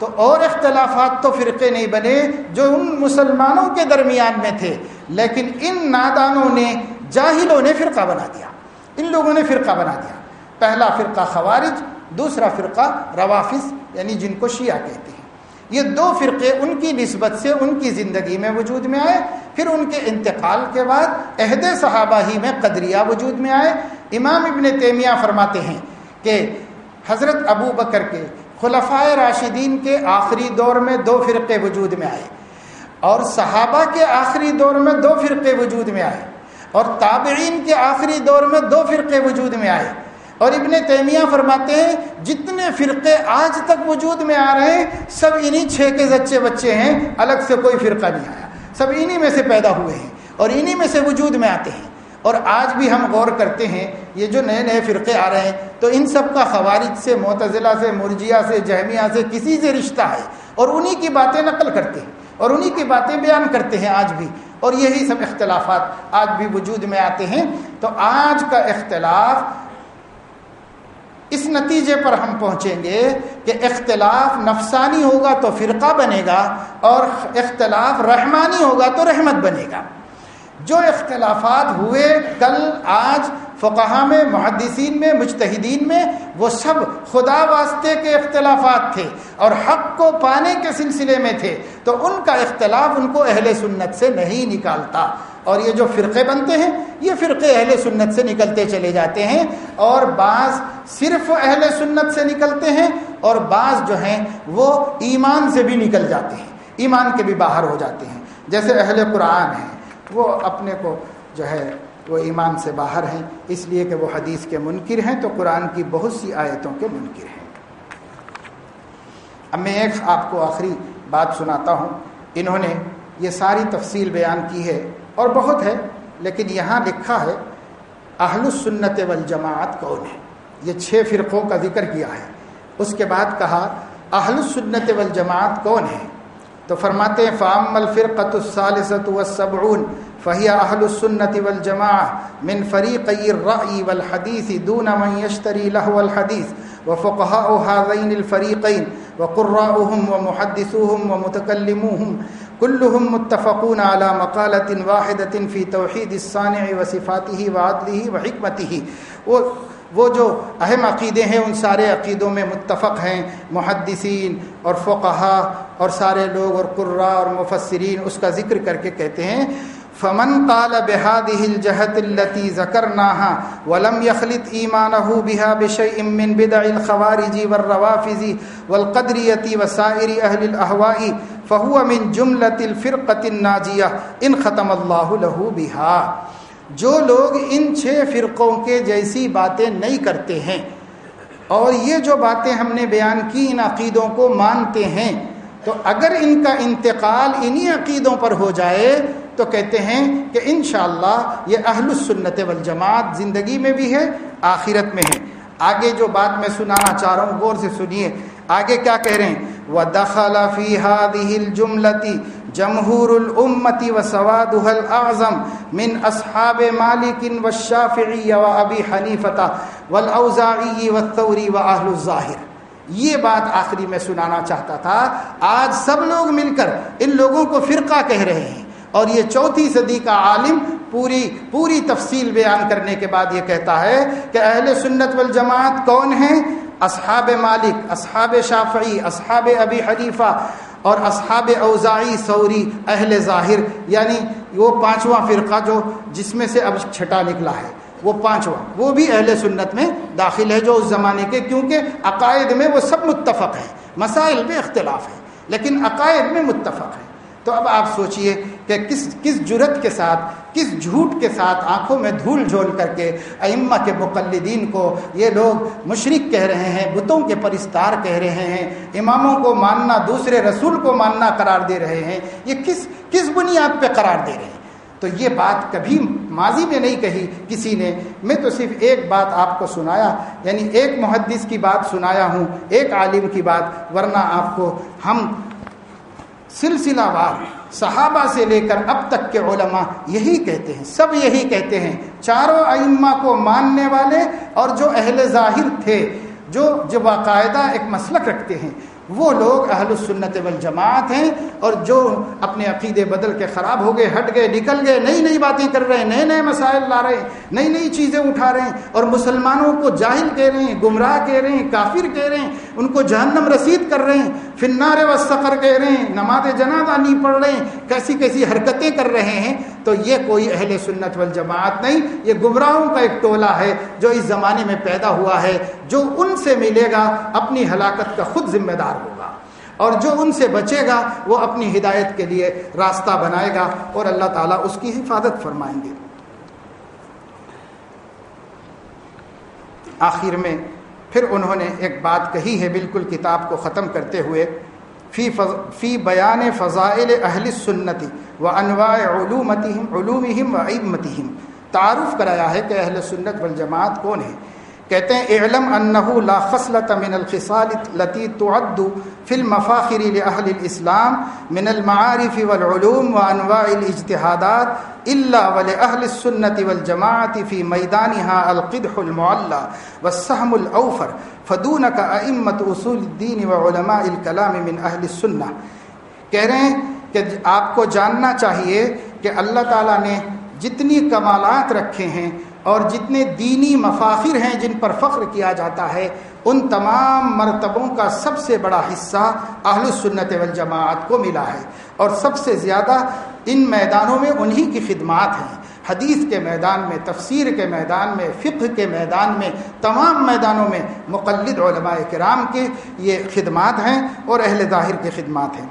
تو اور اختلافات تو فرقے نہیں بنے جو ان مسلمانوں کے درمیان میں تھے, لیکن ان نادانوں نے جاہلوں نے فرقہ بنا دیا, ان لوگوں نے فرقہ بنا دیا. پہلا فرقہ خوارج, دوسرا فرقہ روافض یعنی جن کو شیعہ کہتے ہیں. یہ 2 فرقے ان کی نسبت سے ان کی زندگی میں وجود میں آئے, پھر ان کے انتقال کے بعد عہد صحابہ ہی میں قدریہ وجود میں آئے. امام ابن تیمیہ فرماتے ہیں کہ حضرت ابو بکر کے خلفائے راشدین کے آخری دور میں 2 فرقے وجود میں آئے, اور صحابہ کے آخری دور میں 2 فرقے وجود میں آئے, اور تابعین کے آخری دور میں 2 فرقے وجود میں آئے. اور ابن تیمیہ فرماتے ہیں جتنے فرقے آج تک وجود میں آ رہے ہیں سب انہی 6 کے زچے بچے ہیں, الگ سے کوئی فرقہ نہیں آیا, سب انہی میں سے پیدا ہوئے ہیں اور انہی میں سے وجود میں آتے ہیں. اور آج بھی ہم غور کرتے ہیں یہ جو نئے نئے فرقے آ رہے ہیں تو ان سب کا خوارج سے, معتزلہ سے, مرجیہ سے, جہمیہ سے کسی سے رشتہ ہے, اور انہی کی باتیں نقل کرتے ہیں اور انہی کی باتیں بیان کرتے ہیں آج بھی, اور یہی سب اختلافات آج بھی وجود میں آتے ہیں. تو آج کا اختلاف اس نتیجے پر ہم پہنچیں گے کہ اختلاف نفسانی ہوگا تو فرقہ بنے گا, اور اختلاف رحمانی ہوگا تو رحمت بنے گا. جو اختلافات ہوئے کل آج فقہا میں، محدثین میں، مجتہدین میں، وہ سب خدا واسطے کے اختلافات تھے اور حق کو پانے کے سلسلے میں تھے، تو ان کا اختلاف ان کو اہل سنت سے نہیں نکالتا۔ اور یہ جو فرقے بنتے ہیں، یہ فرقے اہل سنت سے نکلتے چلے جاتے ہیں، اور بعض صرف اہل سنت سے نکلتے ہیں اور بعض جو ہیں وہ ایمان سے بھی نکل جاتے ہیں، ایمان کے بھی باہر ہو جاتے ہیں۔ جیسے اہل قرآن ہیں، وہ اپنے کو جو ہے وہ ایمان سے باہر ہیں، اس لیے کہ وہ حدیث کے منکر ہیں، تو قرآن کی بہت سی آیتوں کے منکر ہیں۔ اب میں ایک آپ کو آخری بات سناتا ہوں۔ انہوں نے یہ ساری تفصیل بیان کی ہے اور بہت ہے، لیکن یہاں لکھا ہے اہل السنت والجماعت کون ہے۔ یہ 6 فرقوں کا ذکر کیا ہے، اس کے بعد کہا اہل السنت والجماعت کون ہے، تو فرماتے ہیں فَأَمَّا الْفِرْقَةُ الثَّالِثَةُ وَالسَّبْعُونَ فَهِيَ أَهْلُ السُّنَّةِ وَالْجَمَاعَةِ مِنْ فَرِيقَيِ الرَّأْيِ وَالْحَدِيثِ دُونَ مَنْ يَشْتَرِي لَهْوَ الْحَدِيثِ وَفُقَهَاءُ هَذَيْنِ الْفَرِيقَيْنِ وَقُرَّاؤُهُمْ وَمُحَدِّثُوهُمْ وَمُتَكَلِّمُوهُمْ كلهم متفقون على مقالة واحدة في توحيد الصانع وصفاته وعدله وحكمته۔ وہ جو اہم عقیدے ہیں ان سارے عقیدوں میں متفق ہیں محدثین اور فقہا اور سارے لوگ اور قراء اور مفسرین، اس کا ذکر کر کے کہتے ہیں فمن قال بهذه الجهة التي ذكرناها ولم يخلط إيمانه بها بشيء من بدع الخوارج والروافض والقدرية وسائر أهل الأهواء فهو من جملة الفرقة الناجية إن ختم الله له بها۔ جو لوگ ان 6 فرقوں کے جیسی باتیں نہیں کرتے ہیں اور یہ جو باتیں ہم نے بیان کی ان عقیدوں کو مانتے ہیں، تو اگر ان کا انتقال انہی عقیدوں پر ہو جائے تو کہتے ہیں کہ انشاءاللہ یہ اہل السنت والجماعت زندگی میں بھی ہے، آخرت میں ہے۔ آگے جو بات میں سنانا چاہ رہا ہوں غور سے سنیے، آگے کیا کہہ رہے ہیں وَدَخَلَ فِي هَذِهِ الْجُمْلَةِ جَمْهُورُ الْأُمَّةِ وَسَوَادُهَا الْأَعْظَمُ مِنْ أَصْحَابِ مَالِكٍ وَالشَّافِعِيِّ وَأَبِي حَنِيفَةَ وَالْأَوْزَاعِيِّ وَالثَّوْرِي وَأَهْلُ الظَّاهِرِ۔ یہ بات آخری میں سنانا چاہتا تھا۔ آج سب لوگ مل کر ان لوگوں کو فرقہ کہہ رہے ہیں، اور یہ 4 صدی کا عالم پوری تفصیل بیان کرنے کے بعد یہ کہتا ہے کہ اہل سنت والجماعت کون ہیں؟ اصحاب مالک، اصحاب شافعی، اصحاب ابی حنیفہ اور اصحاب اوزاعی، ثوری، اہل ظاہر، یعنی وہ 5واں فرقہ جو جس میں سے اب 6ٹا نکلا ہے، وہ 5واں، وہ بھی اہل سنت میں داخل ہے جو اس زمانے کے، کیونکہ عقائد میں وہ سب متفق ہیں، مسائل میں اختلاف ہے لیکن عقائد میں متفق ہیں۔ تو اب آپ سوچئے کہ کس جرت کے ساتھ، کس جھوٹ کے ساتھ آنکھوں میں دھول جھول کر کے ائمہ کے مقلدین کو یہ لوگ مشرک کہہ رہے ہیں، بتوں کے پرستار کہہ رہے ہیں، اماموں کو ماننا دوسرے رسول کو ماننا قرار دے رہے ہیں۔ یہ کس بنیاد پہ قرار دے رہے ہیں؟ تو یہ بات کبھی ماضی میں نہیں کہی کسی نے۔ میں تو صرف ایک بات آپ کو سنایا، یعنی ایک محدث کی بات سنایا ہوں، ایک عالم کی بات، ورنہ آپ کو ہم سلسلہ وار صحابہ سے لے کر اب تک کے علماء یہی کہتے ہیں، سب یہی کہتے ہیں، چاروں ائمہ کو ماننے والے اور جو اہل ظاہر تھے، جو باقاعدہ ایک مسلک رکھتے ہیں، وہ لوگ اہل السنت والجماعت ہیں، اور جو اپنے عقیدے بدل کے خراب ہو گئے، ہٹ گئے، نکل گئے، نئی باتیں کر رہے ہیں، نئے مسائل لا رہے ہیں، نئی چیزیں اٹھا رہے ہیں، اور مسلمانوں کو جاہل کہہ رہے ہیں، گمراہ کہہ رہے ہیں، کافر کہہ رہے ہیں، ان کو جہنم رسید کر رہے ہیں، فی النار والسقر کہہ رہے ہیں، نماز جنازہ نہیں پڑھ رہے ہیں، کیسی حرکتیں کر رہے ہیں۔ تو یہ کوئی اہل سنت والجماعت نہیں، یہ گمراہوں کا ایک ٹولہ ہے جو اس زمانے میں پیدا ہوا ہے۔ جو ان سے ملے گا اپنی ہلاکت کا خود ذمہ دار ہوگا، اور جو ان سے بچے گا وہ اپنی ہدایت کے لیے راستہ بنائے گا، اور اللہ تعالیٰ اس کی حفاظت فرمائیں گے۔ آخر میں پھر انہوں نے ایک بات کہی ہے بالکل کتاب کو ختم کرتے ہوئے، فی بیان فضائل اہل السنت و انواع علومہم و ائمتہم، تعارف کرایا ہے کہ اہل سنت والجماعت کون ہے۔ کہتے ہیں اعلم انہ لا خصلۃ من الخصال التي تعد في المفاخر لاهل الاسلام من المعارف والعلوم وانواع الاجتهادات الا ولاهل السنة والجماعة في ميدانها القدح المعلى والسهم الاوفر فدونك ائمة اصول الدين وعلماء الكلام من اهل السنة۔ کہہ رہے ہیں کہ آپ کو جاننا چاہیے کہ اللہ تعالیٰ نے جتنی کمالات رکھے ہیں اور جتنے دینی مفاخر ہیں جن پر فخر کیا جاتا ہے ان تمام مرتبوں کا سب سے بڑا حصہ اہل السنت والجماعت کو ملا ہے، اور سب سے زیادہ ان میدانوں میں انہی کی خدمات ہیں۔ حدیث کے میدان میں، تفسیر کے میدان میں، فقہ کے میدان میں، تمام میدانوں میں مقلد علماء کرام کے یہ خدمات ہیں اور اہل ظاہر کے خدمات ہیں۔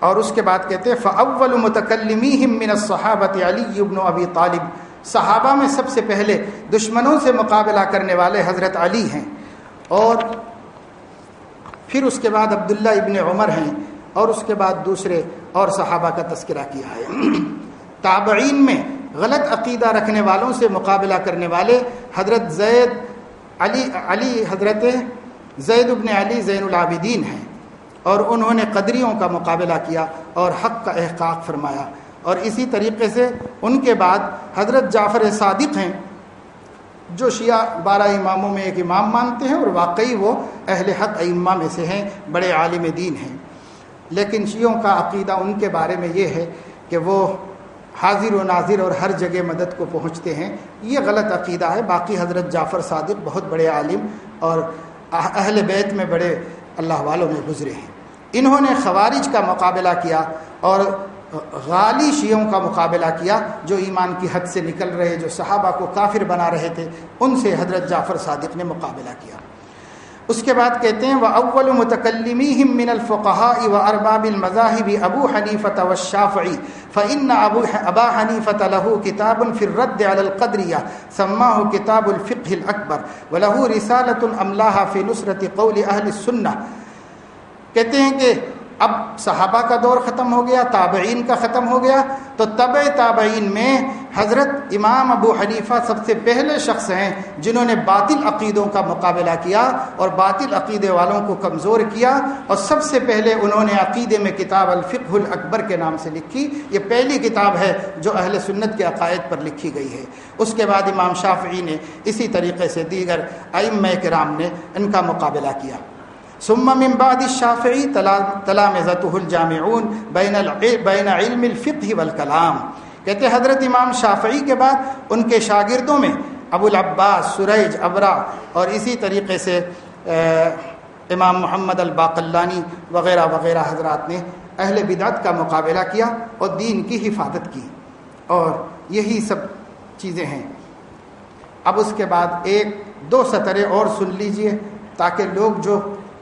اور اس کے بعد کہتے ہیں فَأَوَّلُ مُتَكَلِّمِيهِم مِّنَ الصَّحَابَةِ عَلِيُّ بْنُ أَبِي طالب، صحابہ میں سب سے پہلے دشمنوں سے مقابلہ کرنے والے حضرت علی ہیں، اور پھر اس کے بعد عبداللہ ابن عمر ہیں، اور اس کے بعد دوسرے اور صحابہ کا تذکرہ کیا ہے۔ تابعین میں غلط عقیدہ رکھنے والوں سے مقابلہ کرنے والے حضرت حضرت زید ابن علی زین العابدین ہیں، اور انہوں نے قدریوں کا مقابلہ کیا اور حق کا احقاق فرمایا۔ اور اسی طریقے سے ان کے بعد حضرت جعفر صادق ہیں، جو شیعہ 12 اماموں میں ایک امام مانتے ہیں، اور واقعی وہ اہل حق ائمہ میں سے ہیں، بڑے عالم دین ہیں۔ لیکن شیعوں کا عقیدہ ان کے بارے میں یہ ہے کہ وہ حاضر و ناظر اور ہر جگہ مدد کو پہنچتے ہیں، یہ غلط عقیدہ ہے۔ باقی حضرت جعفر صادق بہت بڑے عالم اور اہل بیت میں بڑے اللہ والوں میں گزرے ہیں۔ انہوں نے خوارج کا مقابلہ کیا اور غالی شیعوں کا مقابلہ کیا، جو ایمان کی حد سے نکل رہے، جو صحابہ کو کافر بنا رہے تھے، ان سے حضرت جعفر صادق نے مقابلہ کیا۔ اس کے بعد کہتے ہیں وَأَوَّلُ مُتَكَلِّمِيهِم مِّنَ الْفُقَهَاءِ وَأَرْبَابِ الْمَذَاهِبِ أَبُو حَنِيفَةَ وَالشَّافِعِي فَإِنَّ أَبَا حَنِيفَةَ لَهُ كِتَابٌ فِي الرَّدِّ عَلَى الْقَدْرِيَّةِ سَمَّاهُ كِتَابُ الْفِقْهِ الْأَكْبَرِ وَلَهُ رِسَالَةٌ أَمْلَاهَا فِي نُصْرَةِ قَوْلِ أَهْلِ السُّنَّةِ۔ کہتے ہیں کہ اب صحابہ کا دور ختم ہو گیا، تابعین کا ختم ہو گیا، تو تبع تابعین میں حضرت امام ابو حنیفہ سب سے پہلے شخص ہیں جنہوں نے باطل عقیدوں کا مقابلہ کیا اور باطل عقیدے والوں کو کمزور کیا، اور سب سے پہلے انہوں نے عقیدے میں کتاب الفقہ الاکبر کے نام سے لکھی۔ یہ پہلی کتاب ہے جو اہل سنت کے عقائد پر لکھی گئی ہے۔ اس کے بعد امام شافعی نے، اسی طریقے سے دیگر ائمہ کرام نے ان کا مقابلہ کیا۔ ثم من بعد الشافعی تلامذته الجامعون بین علم الفقہ والکلام۔ کہتے حضرت امام شافعی کے بعد ان کے شاگردوں میں ابو العباس سریج ابرا اور اسی طریقے سے امام محمد الباقلانی وغیرہ وغیرہ حضرات نے اہل بدعت کا مقابلہ کیا اور دین کی حفاظت کی، اور یہی سب چیزیں ہیں۔ اب اس کے بعد ایک دو سطریں اور سن لیجئے تاکہ لوگ جو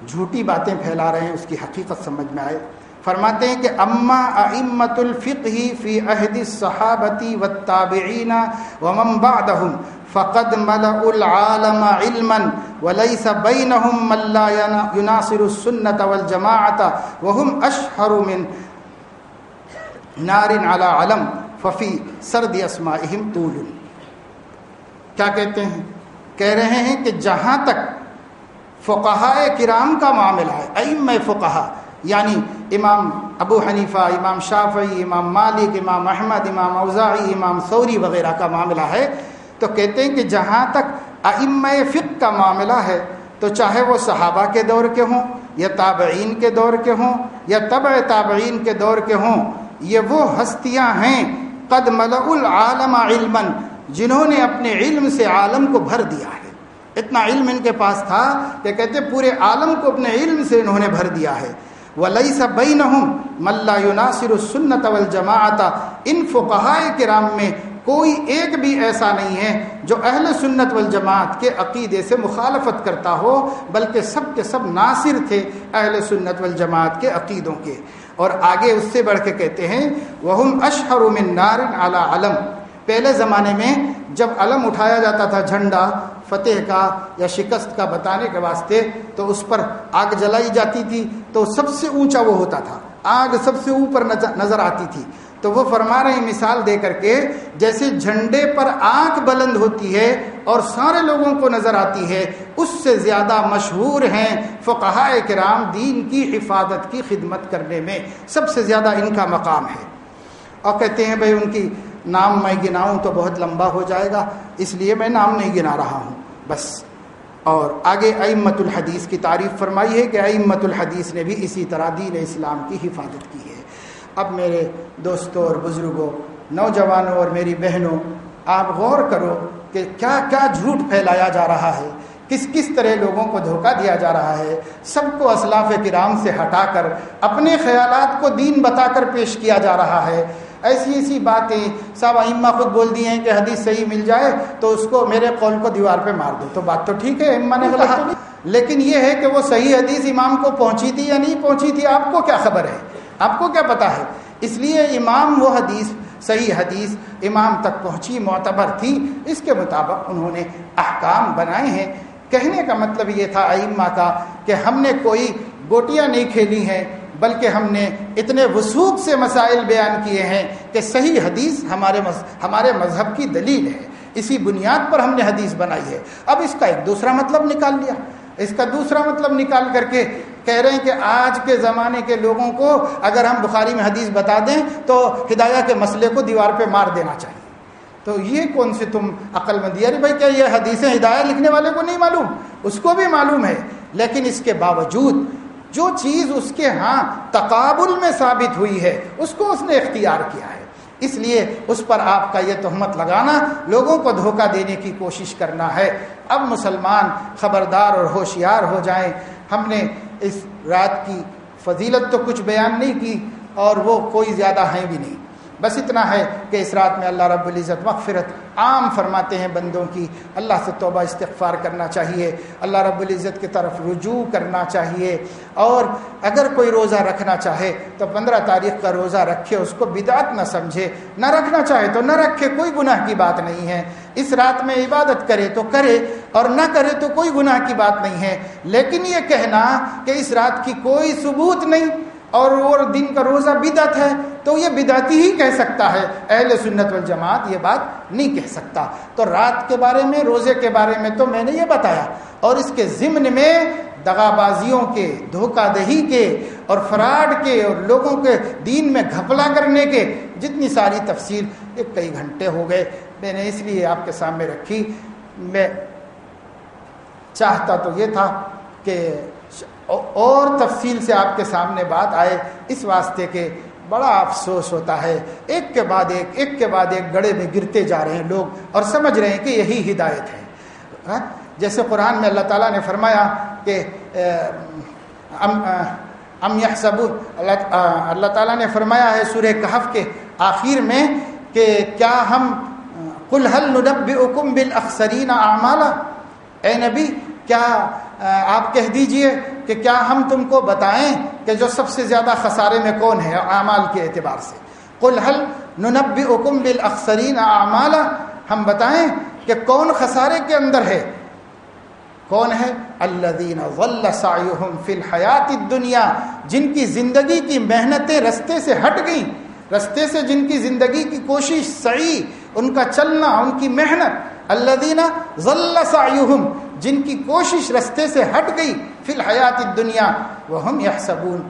جھوٹی باتیں پھیلا رہے ہیں اس کی حقیقت سمجھ میں آئے۔ فرماتے ہیں کہ اما ائمۃ الفقہ فی عہد الصحابۃ والتابعین ومن بعدهم فقد ملأوا العالم علما وليس بينهم من لا يناصر السنة والجماعة وهم اشهر من نار على علم ففي سرد اسمائهم طول۔ کیا کہتے ہیں؟ کہہ رہے ہیں کہ جہاں تک فقہاء کرام کا معاملہ ہے، ائمہ فقہا یعنی امام ابو حنیفہ، امام شافعی، امام مالک، امام احمد، امام اوزاعی، امام ثوری وغیرہ کا معاملہ ہے، تو کہتے ہیں کہ جہاں تک ائمہ فقہ کا معاملہ ہے تو چاہے وہ صحابہ کے دور کے ہوں یا تابعین کے دور کے ہوں یا تبع تابعین کے دور کے ہوں، یہ وہ ہستیاں ہیں قد ملأوا العالم علما، جنہوں نے اپنے علم سے عالم کو بھر دیا ہے۔ اتنا علم ان کے پاس تھا کہ کہتے پورے عالم کو اپنے علم سے انہوں نے بھر دیا ہے۔ وَلَيْسَ بَيْنَهُمْ مَن لَّا يُنَاصِرُ السُّنَّةَ وَالْجَمَاعَةَ، ان فقہاء کرام میں کوئی ایک بھی ایسا نہیں ہے جو اہل سنت والجماعت کے عقیدے سے مخالفت کرتا ہو، بلکہ سب کے سب ناصر تھے اہل سنت والجماعت کے عقیدوں کے۔ اور آگے اس سے بڑھ کے کہتے ہیں وَهُمْ أَشْهَرُ مِن نَارٍ عَلَى عَلَمٍ۔ پہلے زمانے میں جب علم اٹھایا جاتا تھا جھنڈا فتح کا یا شکست کا بتانے کے واسطے، تو اس پر آگ جلائی جاتی تھی، تو سب سے اونچا وہ ہوتا تھا، آگ سب سے اوپر نظر آتی تھی۔ تو وہ فرما رہے ہیں مثال دے کر کے، جیسے جھنڈے پر آگ بلند ہوتی ہے اور سارے لوگوں کو نظر آتی ہے، اس سے زیادہ مشہور ہیں فقہاء کرام دین کی حفاظت کی خدمت کرنے میں، سب سے زیادہ ان کا مقام ہے۔ اور کہتے ہیں بھائی ان کی نام میں گناؤں تو بہت لمبا ہو جائے گا، اس لیے میں نام نہیں گنا رہا ہوں بس۔ اور آگے ائمۃ الحدیث کی تعریف فرمائی ہے کہ ائمۃ الحدیث نے بھی اسی طرح دین اسلام کی حفاظت کی ہے۔ اب میرے دوستوں اور بزرگوں، نوجوانوں اور میری بہنوں، آپ غور کرو کہ کیا کیا جھوٹ پھیلایا جا رہا ہے، کس کس طرح لوگوں کو دھوکہ دیا جا رہا ہے۔ سب کو اسلاف کرام سے ہٹا کر اپنے خیالات کو دین بتا کر پیش کیا جا رہا ہے۔ ایسی ایسی باتیں صاحب ائمہ خود بول دی ہیں کہ حدیث صحیح مل جائے تو اس کو، میرے قول کو دیوار پہ مار دو، تو بات تو ٹھیک ہے، ائمہ نے کہا، لیکن یہ ہے کہ وہ صحیح حدیث امام کو پہنچی تھی یا نہیں پہنچی تھی، آپ کو کیا خبر ہے، آپ کو کیا پتا ہے؟ اس لیے امام وہ حدیث، صحیح حدیث امام تک پہنچی، معتبر تھی، اس کے مطابق انہوں نے احکام بنائے ہیں۔ کہنے کا مطلب یہ تھا ائمہ کا کہ ہم نے کوئی گوٹیاں نہیں کھیلی ہیں، بلکہ ہم نے اتنے وثوق سے مسائل بیان کیے ہیں کہ صحیح حدیث ہمارے مذہب کی دلیل ہے، اسی بنیاد پر ہم نے حدیث بنائی ہے۔ اب اس کا ایک دوسرا مطلب نکال لیا، اس کا دوسرا مطلب نکال کر کے کہہ رہے ہیں کہ آج کے زمانے کے لوگوں کو اگر ہم بخاری میں حدیث بتا دیں تو ہدایہ کے مسئلے کو دیوار پہ مار دینا چاہیے۔ تو یہ کون سی تم عقل مندی؟ ارے بھائی، کیا یہ حدیثیں ہدایہ لکھنے والے کو نہیں معلوم؟ اس کو بھی معلوم ہے، لیکن اس کے باوجود جو چیز اس کے ہاں تقابل میں ثابت ہوئی ہے اس کو اس نے اختیار کیا ہے، اس لیے اس پر آپ کا یہ تہمت لگانا لوگوں کو دھوکہ دینے کی کوشش کرنا ہے۔ اب مسلمان خبردار اور ہوشیار ہو جائیں۔ ہم نے اس رات کی فضیلت تو کچھ بیان نہیں کی اور وہ کوئی زیادہ ہیں بھی نہیں، بس اتنا ہے کہ اس رات میں اللہ رب العزت مغفرت عام فرماتے ہیں بندوں کی، اللہ سے توبہ استغفار کرنا چاہیے، اللہ رب العزت کی طرف رجوع کرنا چاہیے، اور اگر کوئی روزہ رکھنا چاہے تو 15 تاریخ کا روزہ رکھے، اس کو بدعت نہ سمجھے، نہ رکھنا چاہے تو نہ رکھے، کوئی گناہ کی بات نہیں ہے۔ اس رات میں عبادت کرے تو کرے اور نہ کرے تو کوئی گناہ کی بات نہیں ہے، لیکن یہ کہنا کہ اس رات کی کوئی ثبوت نہیں اور وہ دن کا روزہ بدعت ہے تو یہ بدعتی ہی کہہ سکتا ہے، اہل سنت والجماعت یہ بات نہیں کہہ سکتا۔ تو رات کے بارے میں، روزے کے بارے میں تو میں نے یہ بتایا، اور اس کے ضمن میں دغا بازیوں کے، دھوکہ دہی کے اور فراڈ کے اور لوگوں کے دین میں گھپلا کرنے کے جتنی ساری تفصیل، ایک کئی گھنٹے ہو گئے، میں نے اس لیے آپ کے سامنے رکھی۔ میں چاہتا تو یہ تھا کہ اور تفصیل سے آپ کے سامنے بات آئے، اس واسطے کہ بڑا افسوس ہوتا ہے، ایک کے بعد ایک گڑھے میں گرتے جا رہے ہیں لوگ اور سمجھ رہے ہیں کہ یہی ہدایت ہے۔ جیسے قرآن میں اللہ تعالیٰ نے فرمایا کہ ام یحسبون، اللہ تعالیٰ نے فرمایا ہے سورہ کہف کے آخر میں کہ کیا ہم قل هل ننبئکم بالاخسرین اعمالا، اے نبی کیا آپ کہہ دیجئے کہ کیا ہم تم کو بتائیں کہ جو سب سے زیادہ خسارے میں کون ہے اعمال کے اعتبار سے۔ قل هل ننبئکم بالاخسرین اعمالا، ہم بتائیں کہ کون خسارے کے اندر ہے، کون ہے؟ الذین ضل سعیہم فی الحیات الدنیا، جن کی زندگی کی محنتیں رستے سے ہٹ گئیں، رستے سے جن کی زندگی کی کوشش، سعی، ان کا چلنا، ان کی محنت، الذین ضل سعیہم، جن کی کوشش رستے سے ہٹ گئی، فی الحیات الدنیا وہم یحسبون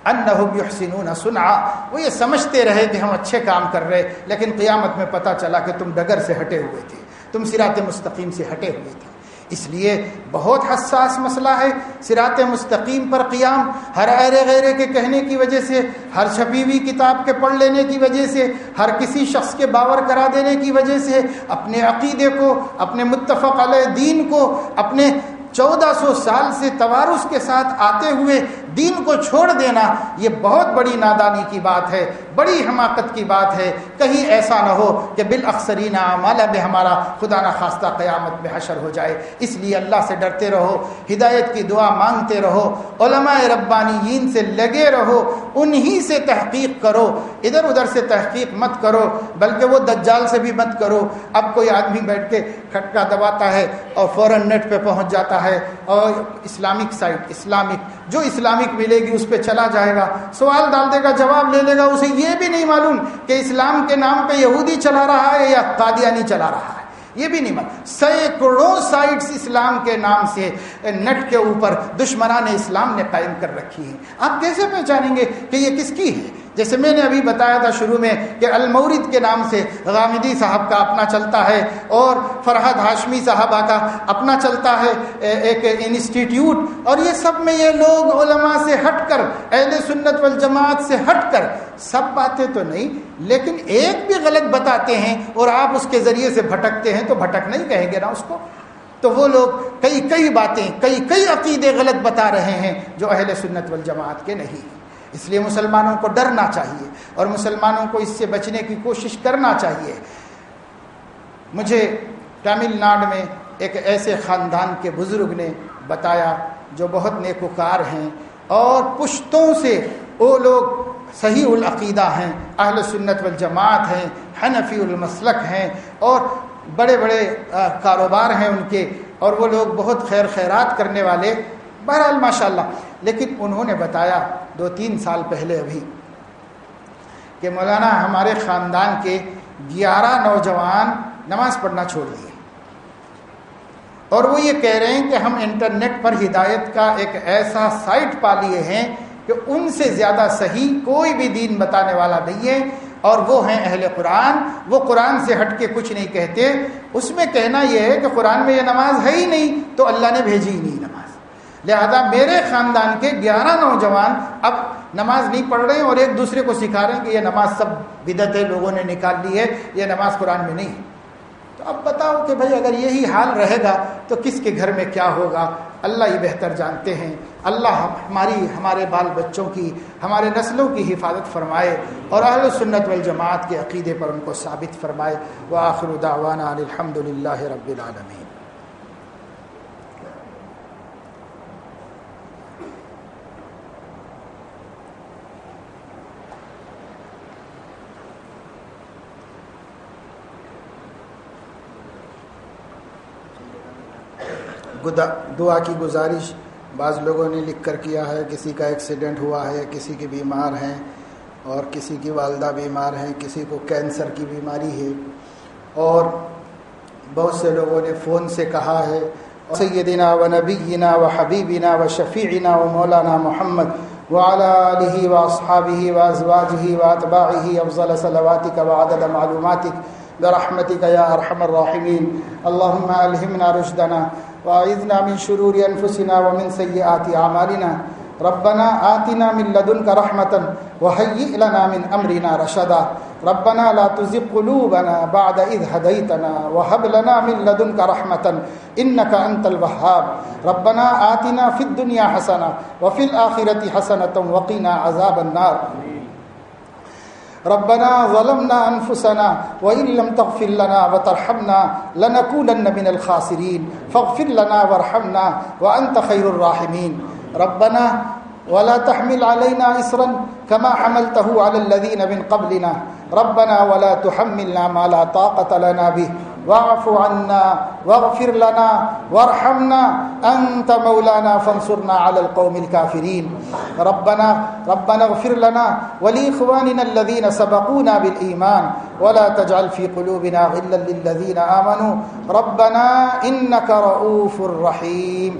انہم یحسنون صنعا، وہ یہ سمجھتے رہے کہ ہم اچھے کام کر رہے، لیکن قیامت میں پتہ چلا کہ تم ڈگر سے ہٹے ہوئے تھے، تم صراط مستقیم سے ہٹے ہوئے تھے۔ اس لیے بہت حساس مسئلہ ہے صراط مستقیم پر قیام، ہر ایرے غیرے کے کہنے کی وجہ سے، ہر چھپی ہوئی کتاب کے پڑھ لینے کی وجہ سے، ہر کسی شخص کے باور کرا دینے کی وجہ سے، اپنے عقیدے کو، اپنے متفق علیہ دین کو، اپنے 1400 سال سے توارث کے ساتھ آتے ہوئے دین کو چھوڑ دینا، یہ بہت بڑی نادانی کی بات ہے، بڑی حماقت کی بات ہے۔ کہیں ایسا نہ ہو کہ بالاخسرین اعمالا میں ہمارا خدا نہ خواستہ قیامت میں حشر ہو جائے۔ اس لیے اللہ سے ڈرتے رہو، ہدایت کی دعا مانگتے رہو، علماء ربانیین سے لگے رہو، انہی سے تحقیق کرو، ادھر ادھر سے تحقیق مت کرو، بلکہ وہ دجال سے بھی مت کرو۔ اب کوئی آدمی بیٹھ کے کھٹکا دباتا ہے اور فوراً نیٹ پہ پہنچ جاتا ہے اور اسلامک سائٹ، اسلامک جو اسلامک ملے گی اس پہ چلا جائے گا، سوال ڈال دے گا، جواب لے لے گا، اسے یہ بھی نہیں معلوم کہ اسلام کے نام پہ یہودی چلا رہا ہے یا قادیانی چلا رہا ہے، یہ بھی نہیں معلوم۔ سینکڑوں سائٹس اسلام کے نام سے نیٹ کے اوپر دشمنان اسلام نے قائم کر رکھی ہیں، آپ کیسے پہچانیں گے کہ یہ کس کی ہے؟ جیسے میں نے ابھی بتایا تھا شروع میں کہ المورد کے نام سے غامدی صاحب کا اپنا چلتا ہے اور فرحت ہاشمی صاحبہ کا اپنا چلتا ہے ایک انسٹیٹیوٹ، اور یہ سب میں یہ لوگ علماء سے ہٹ کر، اہل سنت والجماعت سے ہٹ کر، سب باتیں تو نہیں لیکن ایک بھی غلط بتاتے ہیں اور آپ اس کے ذریعے سے بھٹکتے ہیں تو بھٹک نہیں کہیں گے نا اس کو. تو وہ لوگ کئی باتیں، کئی عقیدے غلط بتا رہے ہیں جو اہل سنت والجماعت کے نہیں. اس لیے مسلمانوں کو ڈرنا چاہیے اور مسلمانوں کو اس سے بچنے کی کوشش کرنا چاہیے. مجھے تمل ناڈو میں ایک ایسے خاندان کے بزرگ نے بتایا جو بہت نیکوکار ہیں اور پشتوں سے وہ لوگ صحیح العقیدہ ہیں، اہل سنت والجماعت ہیں، حنفی المسلک ہیں اور بڑے بڑے کاروبار ہیں ان کے، اور وہ لوگ بہت خیر خیرات کرنے والے، بہرحال ماشاءاللہ. لیکن انہوں نے بتایا 2-3 سال پہلے ابھی کہ مولانا ہمارے خاندان کے 11 نوجوان نماز پڑھنا چھوڑ دیے، اور وہ یہ کہہ رہے ہیں کہ ہم انٹرنیٹ پر ہدایت کا ایک ایسا سائٹ پا لیے ہیں کہ ان سے زیادہ صحیح کوئی بھی دین بتانے والا نہیں ہے، اور وہ ہیں اہل قرآن. وہ قرآن سے ہٹ کے کچھ نہیں کہتے. اس میں کہنا یہ ہے کہ قرآن میں یہ نماز ہے ہی نہیں تو اللہ نے بھیجی ہی نہیں نماز. لہذا میرے خاندان کے 11 نوجوان اب نماز نہیں پڑھ رہے ہیں اور ایک دوسرے کو سکھا رہے ہیں کہ یہ نماز سب بدعت ہے، لوگوں نے نکال لی ہے، یہ نماز قرآن میں نہیں. تو اب بتاؤ کہ بھائی اگر یہی حال رہے گا تو کس کے گھر میں کیا ہوگا؟ اللہ ہی بہتر جانتے ہیں. اللہ ہمارے بال بچوں کی، ہمارے نسلوں کی حفاظت فرمائے اور اہل سنت والجماعت کے عقیدے پر ان کو ثابت فرمائے. وآخر دعوانا ان الحمد للہ رب العالمین. دعا کی گزارش بعض لوگوں نے لکھ کر کیا ہے. کسی کا ایکسیڈنٹ ہوا ہے، کسی کی بیمار ہیں اور کسی کی والدہ بیمار ہیں، کسی کو کینسر کی بیماری ہے، اور بہت سے لوگوں نے فون سے کہا ہے سیدنا و نبینا و حبیبنا و شفیعنا و مولانا محمد وعلى آلہ واصحابہ وازواجہ واتباعہ افضل صلواتک وعدد معلوماتک برحمتک یا ارحم الراحمین. اللہم الہمنا رشدنا واعذنا من شرور انفسنا ومن سیئات اعمالنا. ربنا آتنا من لدنک رحمتا وہیئ لنا من امرنا رشدا. ربنا لا تزغ قلوبنا بعد اذ ہدیتنا وہب لنا من لدنک رحمتا انک انت الوہاب. ربنا آتنا فی الدنیا حسنہ وفی الآخرۃ حسنۃ وقنا عذاب النار. ربنا ظلمنا انفسنا وان لم تغفر لنا وترحمنا لنكونن من الخاسرين فاغفر لنا وارحمنا وانت خير الراحمين. ربنا ولا تحمل علينا اصرا كما حملته على الذين من قبلنا. ربنا ولا تحملنا ما لا طاقة لنا به واعف عنا واغفر لنا وارحمنا انت مولانا فانصرنا على القوم الكافرين. ربنا اغفر لنا ولاخواننا الذين سبقونا بالايمان ولا تجعل في قلوبنا غلا للذين امنوا ربنا انك رؤوف رحيم.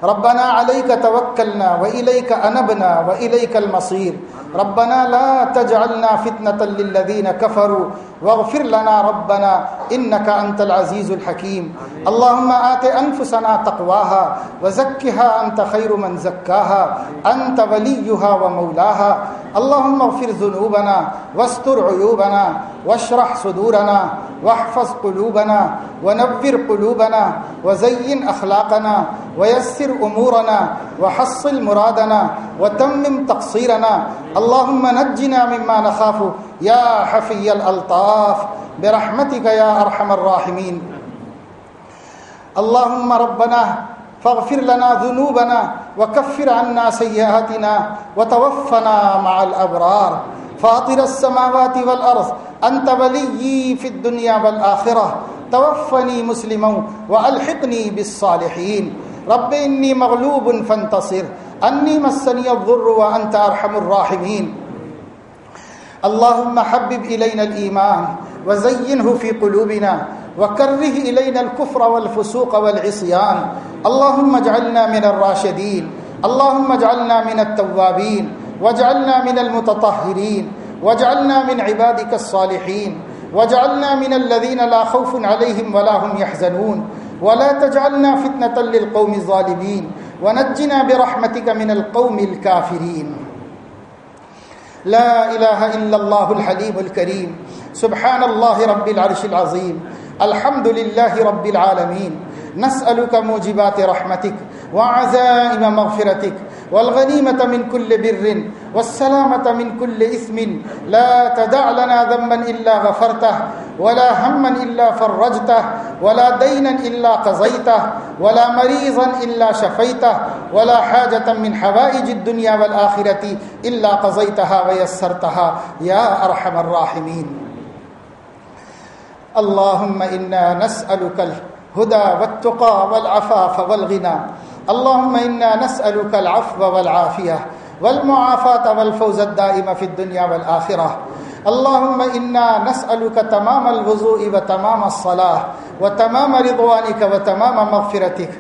ربنا عليك توكلنا وإليك أنبنا وإليك المصير. ربنا لا تجعلنا فتنة للذين كفروا واغفر لنا ربنا إنك أنت العزيز الحكيم. اللهم آت أنفسنا تقواها وزكها أنت خير من زكاها أنت وليها ومولاها. اللهم اغفر ذنوبنا واستر عيوبنا واشرح صدورنا واحفظ قلوبنا ونور قلوبنا وزين أخلاقنا ويسر أمورنا وحصل مرادنا وتمم تقصيرنا. اللهم نجنا مما نخاف يا حفي الألطاف برحمتك يا أرحم الراحمين. اللهم ربنا فاغفر لنا ذنوبنا وكفر عنا سيئاتنا وتوفنا مع الأبرار. فاطر السماوات والأرض أنت وليي في الدنيا والآخرة توفني مسلما وألحقني بالصالحين. رب إني مغلوب فانتصر أني مسني الضر وأنت أرحم الراحمين. اللهم حبب إلينا الإيمان وزينه في قلوبنا وكره إلينا الكفر والفسوق والعصيان. اللهم اجعلنا من الراشدين. اللهم اجعلنا من التوابين. واجعلنا من المتطهرين واجعلنا من عبادك الصالحين واجعلنا من الذين لا خوف عليهم ولا هم يحزنون ولا تجعلنا فتنة للقوم الظالمين ونجنا برحمتك من القوم الكافرين. لا إله إلا الله الحليم الكريم سبحان الله رب العرش العظيم الحمد لله رب العالمين. نسألك موجبات رحمتك وعزائم مغفرتك والغنيمة من كل بر والسلامة من كل إثم. لا تدع لنا ذنبا إلا غفرته ولا هما إلا فرجته ولا دينا إلا قضيته ولا مريضا إلا شفيته ولا حاجة من حوائج الدنيا والآخرة إلا قضيتها ويسرتها يا أرحم الراحمين. اللهم إنا نسألك الهدى والتقى والعفاف والغنى. اللهم إنا نسألك العفو والعافية والمعافاة والفوز الدائم في الدنيا والآخرة. اللهم إنا نسألك تمام الوضوء وتمام الصلاة وتمام رضوانك وتمام مغفرتك.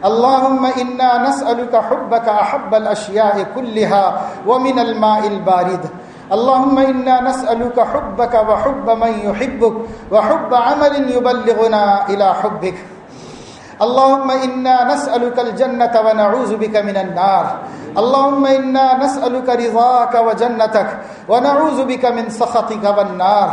اللهم إنا نسألك حبك أحب الأشياء كلها ومن الماء البارد. اللهم إنا نسألك حبك وحب من يحبك وحب عمل يبلغنا إلى حبك. اللهم إنا نسألك الجنة ونعوذ بك من النار. اللهم إنا نسألك رضاك وجنتك ونعوذ بك من سخطك والنار.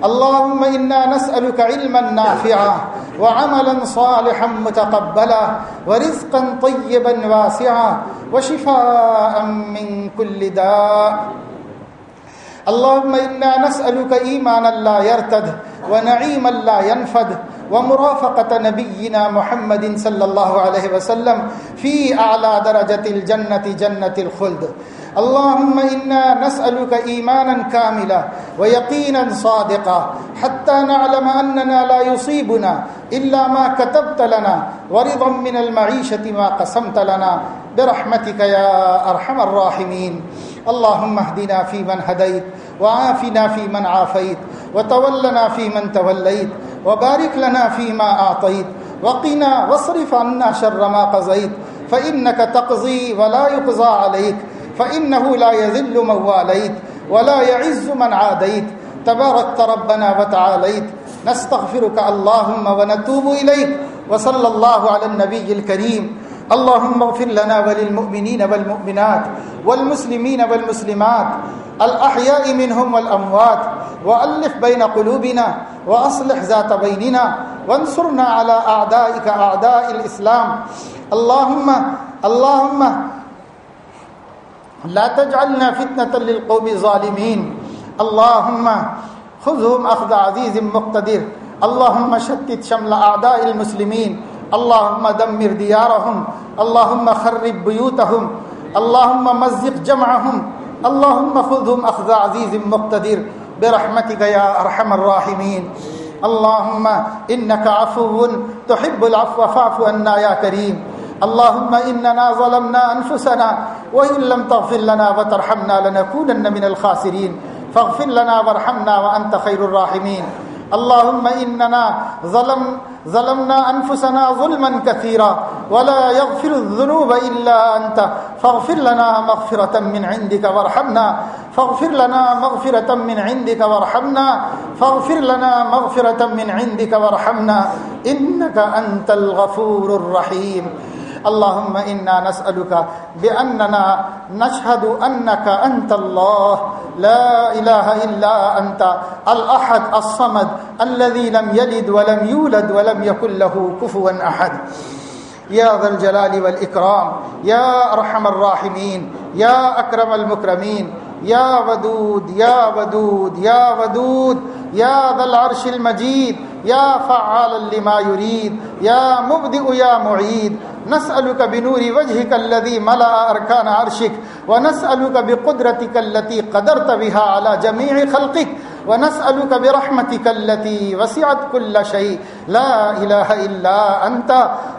اللهم إنا نسألك علما نافعا وعملا صالحا متقبلا ورزقا طيبا واسعا وشفاء من كل داء. اللهم إنا نسألك إيمانا لا يرتد ونعيما لا ينفد ومرافقة نبينا محمد صلى الله عليه وسلم في أعلى درجة الجنة جنة الخلد. اللهم إنا نسألك إيمانا كاملا ويقينا صادقا حتى نعلم أننا لا يصيبنا إلا ما كتبت لنا ورضا من المعيشة ما قسمت لنا برحمتك يا أرحم الراحمين. اللهم اهدنا فيمن هديت وعافنا فيمن عافيت وتولنا فيمن توليت وبارك لنا فيما أعطيت وقنا واصرف عنا شر ما قضيت فإنك تقضي ولا يقضى عليك فإنه لا يذل من واليت ولا يعز من عاديت تباركت ربنا وتعاليت. نستغفرك اللهم ونتوب إليك. وصلى الله على النبي الكريم. اللهم اغفر لنا وللمؤمنين والمؤمنات والمسلمين والمسلمات الأحياء منهم والأموات وألف بين قلوبنا وأصلح ذات بيننا وانصرنا على أعدائك أعداء الإسلام. اللهم لا تجعلنا فتنة للقوم الظالمين. اللهم خذهم أخذ عزيز مقتدر. اللهم شتت شمل أعداء المسلمين. اللهم دمر ديارهم. اللهم خرب بيوتهم. اللهم مزق جمعهم. اللهم خذهم أخذ عزيز مقتدر برحمتك يا أرحم الراحمين. اللهم إنك عفو تحب العفو فاعف عنا يا كريم. اللهم إننا ظلمنا أنفسنا وإن لم تغفر لنا وترحمنا لنكونن من الخاسرين فاغفر لنا وارحمنا وأنت خير الراحمين. اللهم إننا ظلمنا أنفسنا ظلما كثيرا ولا يغفر الذنوب إلا أنت فاغفر لنا مغفرة من عندك وارحمنا. فاغفر لنا مغفرة من عندك وارحمنا. فاغفر لنا مغفرة من عندك وارحمنا إنك أنت الغفور الرحيم. اللهم إنا نسألك بأننا نشهد أنك أنت الله لا إله إلا أنت الأحد الصمد الذي لم يلد ولم يولد ولم يكن له كفوا أحد. يا ذا الجلال والإكرام يا أرحم الراحمين يا أكرم المكرمين يا ودود يا ودود يا ودود يا ذا العرش المجيد يا فعالا لما يريد يا مبدئ يا معيد. نسألك بنور وجهك الذي ملأ أركان عرشك ونسألك بقدرتك التي قدرت بها على جميع خلقك ونسألك برحمتك التي وسعت كل شيء لا إله إلا أنت.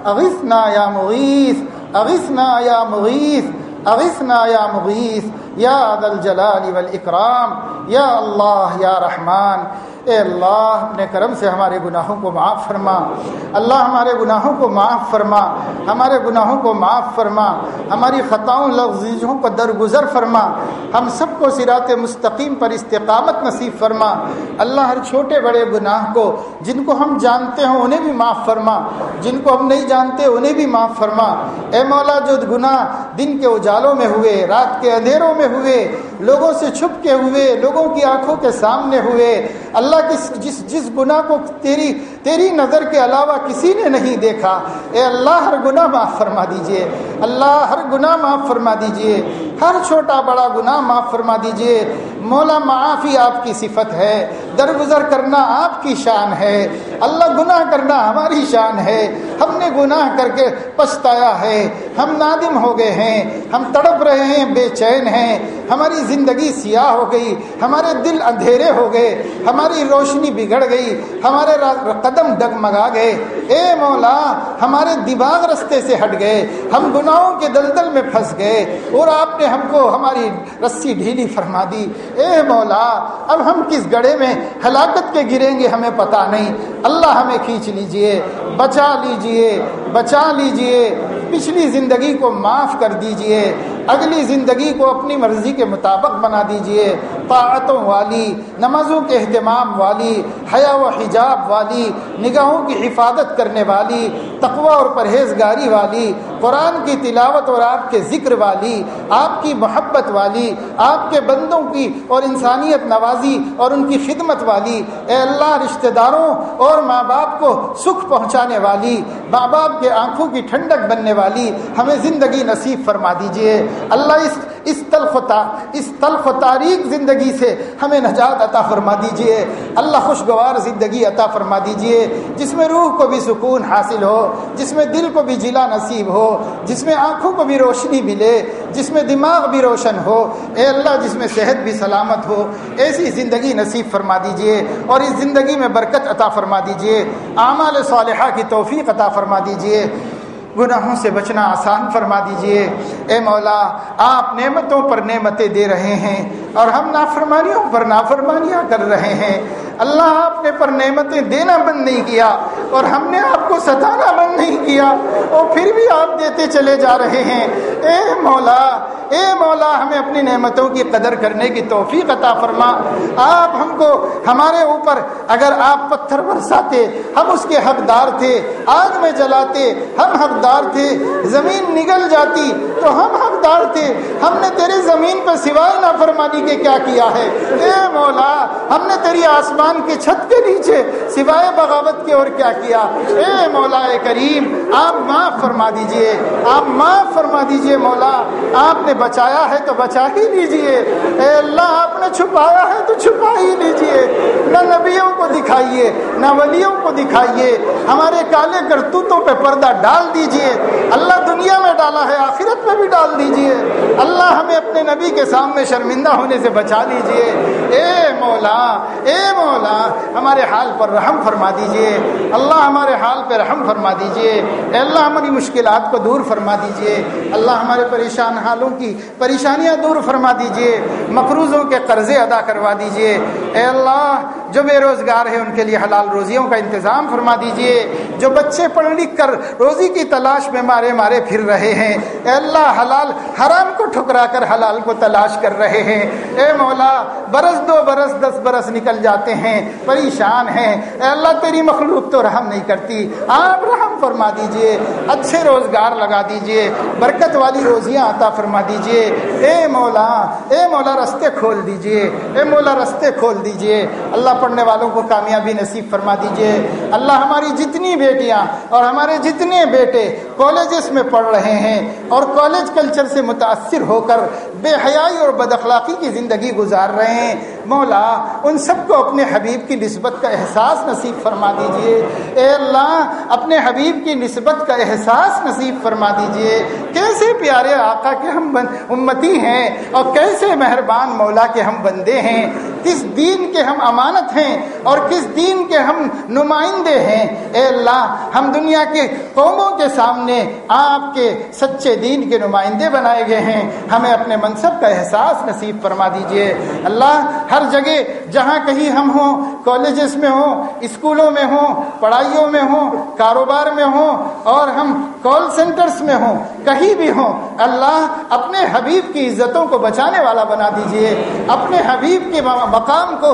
أغثنا يا مغيث أغثنا يا مغيث اغثنا یا مغیث یا ذا الجلال والاکرام، یا اللہ یا رحمان۔ اے اللہ اپنے کرم سے ہمارے گناہوں کو معاف فرما، اللہ ہمارے گناہوں کو معاف فرما، ہمارے گناہوں کو معاف فرما، ہماری خطاؤں لغزشوں کو درگزر فرما، ہم سب کو صراط مستقیم پر استقامت نصیب فرما۔ اللہ ہر چھوٹے بڑے گناہ کو، جن کو ہم جانتے ہیں انہیں بھی معاف فرما، جن کو ہم نہیں جانتے انہیں بھی معاف فرما۔ اے مولا، جو گناہ دن کے اجالوں میں ہوئے، رات کے اندھیروں میں ہوئے، لوگوں سے چھپ کے ہوئے، لوگوں کی آنکھوں کے سامنے ہوئے، اللہ جس گناہ کو تیری نظر کے علاوہ کسی نے نہیں دیکھا، اے اللہ ہر گناہ معاف فرما دیجئے، اللہ ہر گناہ معاف فرما دیجئے، ہر چھوٹا بڑا گناہ معاف فرما دیجئے۔ مولا معافی آپ کی صفت ہے، درگزر کرنا آپ کی شان ہے، اللہ گناہ کرنا ہماری شان ہے۔ ہم نے گناہ کر کے پچھتایا ہے، ہم نادم ہو گئے ہیں، ہم تڑپ رہے ہیں، بے چین ہیں، ہماری زندگی سیاہ ہو گئی، ہمارے دل اندھیرے ہو گئے، ہماری روشنی بگڑ گئی، ہمارے قدم ڈگمگا گئے۔ اے مولا، ہمارے دماغ رستے سے ہٹ گئے، ہم گناہوں کے دلدل میں پھنس گئے اور آپ نے ہم کو ہماری رسی ڈھیلی فرما دی۔ اے مولا، اب ہم کس گڑھے میں ہلاکت کے گریں گے ہمیں پتہ نہیں، اللہ ہمیں کھینچ لیجئے، بچا لیجئے، بچا لیجئے، پچھلی زندگی کو معاف کر دیجئے، اگلی زندگی کو اپنی مرضی کے مطابق بنا دیجئے، طاعتوں والی، نمازوں کے اہتمام والی، حیا و حجاب والی، نگاہوں کی حفاظت کرنے والی، تقوی اور پرہیزگاری والی، قرآن کی تلاوت اور آپ کے ذکر والی، آپ کی محبت والی، آپ کے بندوں کی اور انسانیت نوازی اور ان کی خدمت والی۔ اے اللہ، رشتہ داروں اور ماں باپ کو سکھ پہنچانے والی، ماں باپ کے آنکھوں کی ٹھنڈک بننے والی ہمیں زندگی نصیب فرما دیجئے۔ اللہ اس تلخ و تاریک زندگی سے ہمیں نجات عطا فرما دیجئے۔ اللہ خوشگوار زندگی عطا فرما دیجئے، جس میں روح کو بھی سکون حاصل ہو، جس میں دل کو بھی جلا نصیب ہو، جس میں آنکھوں کو بھی روشنی ملے، جس میں دماغ بھی روشن ہو۔ اے اللہ، جس میں صحت بھی سلامت ہو، ایسی زندگی نصیب فرما دیجئے اور اس زندگی میں برکت عطا فرما دیجئے، اعمال صالحہ کی توفیق عطا فرما دیجئے، گناہوں سے بچنا آسان فرما دیجئے۔ اے مولا، آپ نعمتوں پر نعمتیں دے رہے ہیں اور ہم نافرمانیوں پر نافرمانیاں کر رہے ہیں۔ اللہ، آپ نے پر نعمتیں دینا بند نہیں کیا اور ہم نے آپ کو ستانا بند نہیں کیا، اور پھر بھی آپ دیتے چلے جا رہے ہیں۔ اے مولا، اے مولا، ہمیں اپنی نعمتوں کی قدر کرنے کی توفیق عطا فرما۔ آپ ہم کو، ہمارے اوپر اگر آپ پتھر برساتے ہم اس کے حقدار تھے، آگ میں جلاتے ہم حقدار تھے، زمین نگل جاتی تو ہم حقدار تھے، ہم نے تیری زمین پر سوائے نافرمانی کے کیا کیا ہے؟ اے مولا، ہم نے تیری آسمان کی چھت کے نیچے سوائے بغاوت کے اور کیا کیا؟ اے مولا کریم، آپ معاف فرما دیجئے، آپ معاف فرما دیجئے۔ مولا، آپ نے بچایا ہے تو بچا ہی لیجئے، اے اللہ، آپ نے چھپایا ہے تو چھپا ہی لیجئے، نہ نبیوں کو دکھائیے نہ ولیوں کو دکھائیے، ہمارے کالے کرتوتوں پہ پردہ ڈال دیجئے۔ اللہ، دنیا میں ڈالا ہے، آخرت میں بھی ڈال دیجئے۔ اللہ، ہمیں اپنے نبی کے سامنے شرمندہ ہونے سے بچا لیجئے۔ اے مولا، اے مولا، ہمارے حال پر رحم فرما دیجئے، اللہ ہمارے حال پہ رحم فرما دیجئے۔ اے اللہ، ہماری مشکلات کو دور فرما دیجئے، اللہ ہمارے پریشان حالوں کی پریشانیاں دور فرما دیجئے، مقروضوں کے قرضے ادا کروا دیجئے۔ اے اللہ، جو بے روزگار ہیں ان کے لیے حلال روزیوں کا انتظام فرما دیجئے، جو بچے پڑھ لکھ کر روزی کی تلاش میں مارے پھر رہے ہیں، اے اللہ، حلال حرام کو ٹھکرا کر حلال کو تلاش کر رہے ہیں۔ اے مولا، برس 2 برس 10 برس نکل جاتے ہیں، پریشان ہیں، اے اللہ، تیری مخلوق تو رحم نہیں کرتی، آپ رحم فرما دیجئے، اچھے روزگار لگا دیجئے، برکت والی روزیاں عطا فرما دیجئے۔ اے مولا، اے مولا، رستے کھول دیجئے، اے مولا، رستے کھول دیجئے۔ اللہ، پڑھنے والوں کو کامیابی نصیب فرما دیجئے۔ اللہ، ہماری جتنی بیٹیاں اور ہمارے جتنے بیٹے کالجز میں پڑھ رہے ہیں اور کالج کلچر سے متاثر ہو کر بے حیائی اور بد اخلاقی کی زندگی گزار رہے ہیں، مولا، ان سب کو اپنے حبیب کی نسبت کا احساس نصیب فرما دیجئے۔ اے اللہ، اپنے حبیب کی نسبت کا احساس نصیب فرما دیجئے۔ کیسے پیارے آقا کے ہم امتی ہیں اور کیسے مہربان مولا کے ہم بندے ہیں، کس دین کے ہم امانت ہیں اور کس دین کے ہم نمائندے ہیں۔ اے اللہ ہم دنیا کی قوموں کے سامنے آپ کے سچے دین کے نمائندے بنائے گئے ہیں، ہمیں اپنے منصب کا احساس نصیب فرما دیجئے۔ اللہ ہر جگہ جہاں کہیں ہم ہوں، کالجز میں ہوں، اسکولوں میں ہوں، پڑھائیوں میں ہوں، کاروبار میں ہوں، اور ہم کال سینٹرز میں ہوں، کہیں بھی ہوں، اللہ اپنے حبیب کی عزتوں کو بچانے والا بنا دیجئے، اپنے حبیب کے مقام کو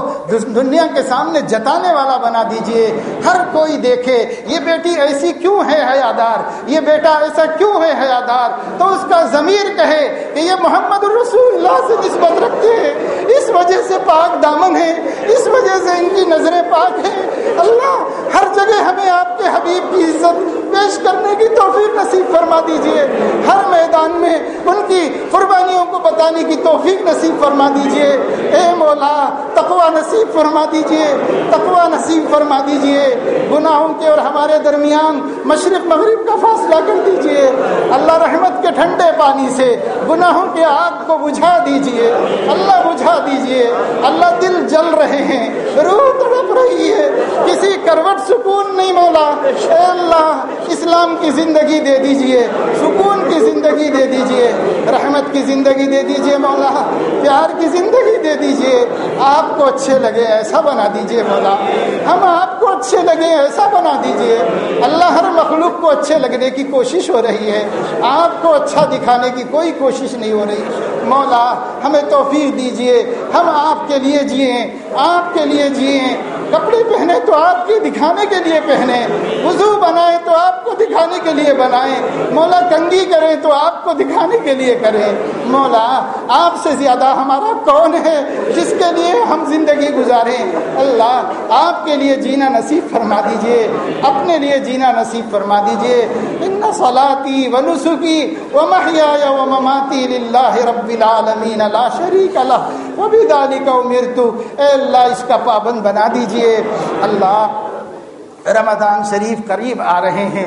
دنیا کے سامنے جتانے والا بنا دیجئے۔ ہر کوئی دیکھے یہ بیٹی ایسی کیوں ہے حیادار، یہ بیٹا ایسا کیوں ہے حیادار، تو اس کا ضمیر کہے کہ یہ محمد الرسول اللہ سے نسبت رکھتے ہیں، اس وجہ سے پاک دامن ہے، اس وجہ سے ان کی نظریں پاک ہیں۔ اللہ ہر جگہ ہمیں آپ کے حبیب کی عزت پیش کرنے کی توفیق نصیب فرما دیجئے، ہر میدان میں ان کی قربانیوں کو بتانے کی توفیق نصیب فرما دیجئے۔ اے مولا تقوی نصیب فرما دیجئے، تقوی نصیب فرما دیجئے، گناہوں کے اور ہمارے درمیان مشرق مغرب کا فاصلہ کر دیجئے۔ اللہ رحمت کے ٹھنڈے پانی سے گناہوں کے آگ کو بجھا دیجئے، اللہ بجھا دیجئے۔ اللہ دل جل رہے ہیں، روح تڑپ رہی ہے، کسی کروٹ سکون نہیں مولا۔ اے اللہ اسلام کی زندگی دے دیجئے، سکون کی زندگی دے دیجئے، رحمت کی زندگی دے دیجئے مولا، پیار کی زندگی دے دیجئے۔ آپ کو اچھے لگے ایسا بنا دیجئے مولا، ہم آپ کو اچھے لگے ایسا بنا دیجئے۔ اللہ ہر مخلوق کو اچھے لگنے کی کوشش ہو رہی ہے، آپ کو اچھا دکھانے کی کوئی کوشش نہیں ہو رہی۔ مولا ہمیں توفیق دیجئے، ہم آپ کے لیے جئیں، آپ کے لیے جئیں، کپڑے پہنے تو آپ کے دکھانے کے لیے پہنے، وضو بنائیں تو آپ کو دکھانے کے لیے بنائیں، مولا کنگھی کریں تو آپ کو دکھانے کے لیے کریں۔ مولا آپ سے زیادہ ہمارا کون ہے جس کے لیے ہم زندگی گزاریں؟ اللہ آپ کے لیے جینا نصیب فرما دیجئے، اپنے لیے جینا نصیب فرما دیجئے۔ ان صلاتی و نسکی و محیای و مماتی للہ رب العالمین لا شریک لہ وبذلک امرت۔ اے اللہ اس کا پابند بنا دیجئے۔ اللہ رمضان شریف قریب آ رہے ہیں،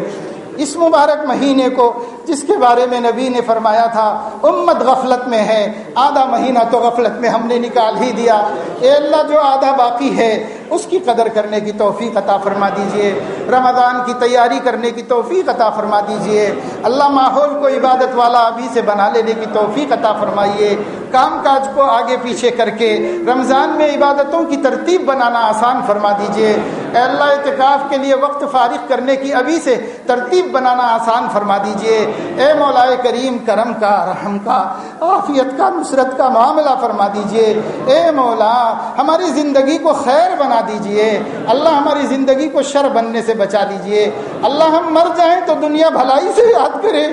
اس مبارک مہینے کو جس کے بارے میں نبی نے فرمایا تھا امت غفلت میں ہے، آدھا مہینہ تو غفلت میں ہم نے نکال ہی دیا۔ اے اللہ جو آدھا باقی ہے اس کی قدر کرنے کی توفیق عطا فرما دیجئے، رمضان کی تیاری کرنے کی توفیق عطا فرما دیجئے۔ اللہ ماحول کو عبادت والا ابھی سے بنا لینے کی توفیق عطا فرمائیے، کام کاج کو آگے پیچھے کر کے رمضان میں عبادتوں کی ترتیب بنانا آسان فرما دیجئے۔ اے اللہ اعتکاف کے لیے وقت فارغ کرنے کی ابھی سے ترتیب بنانا آسان فرما دیجئے۔ اے مولا کریم کرم کا، رحم کا، عافیت کا، نصرت کا معاملہ فرما دیجئے۔ اے مولا ہماری زندگی کو خیر بنا دیجئے، اللہ ہماری زندگی کو شر بننے سے بچا دیجئے۔ اللہ ہم مر جائیں تو دنیا بھلائی سے یاد کرے،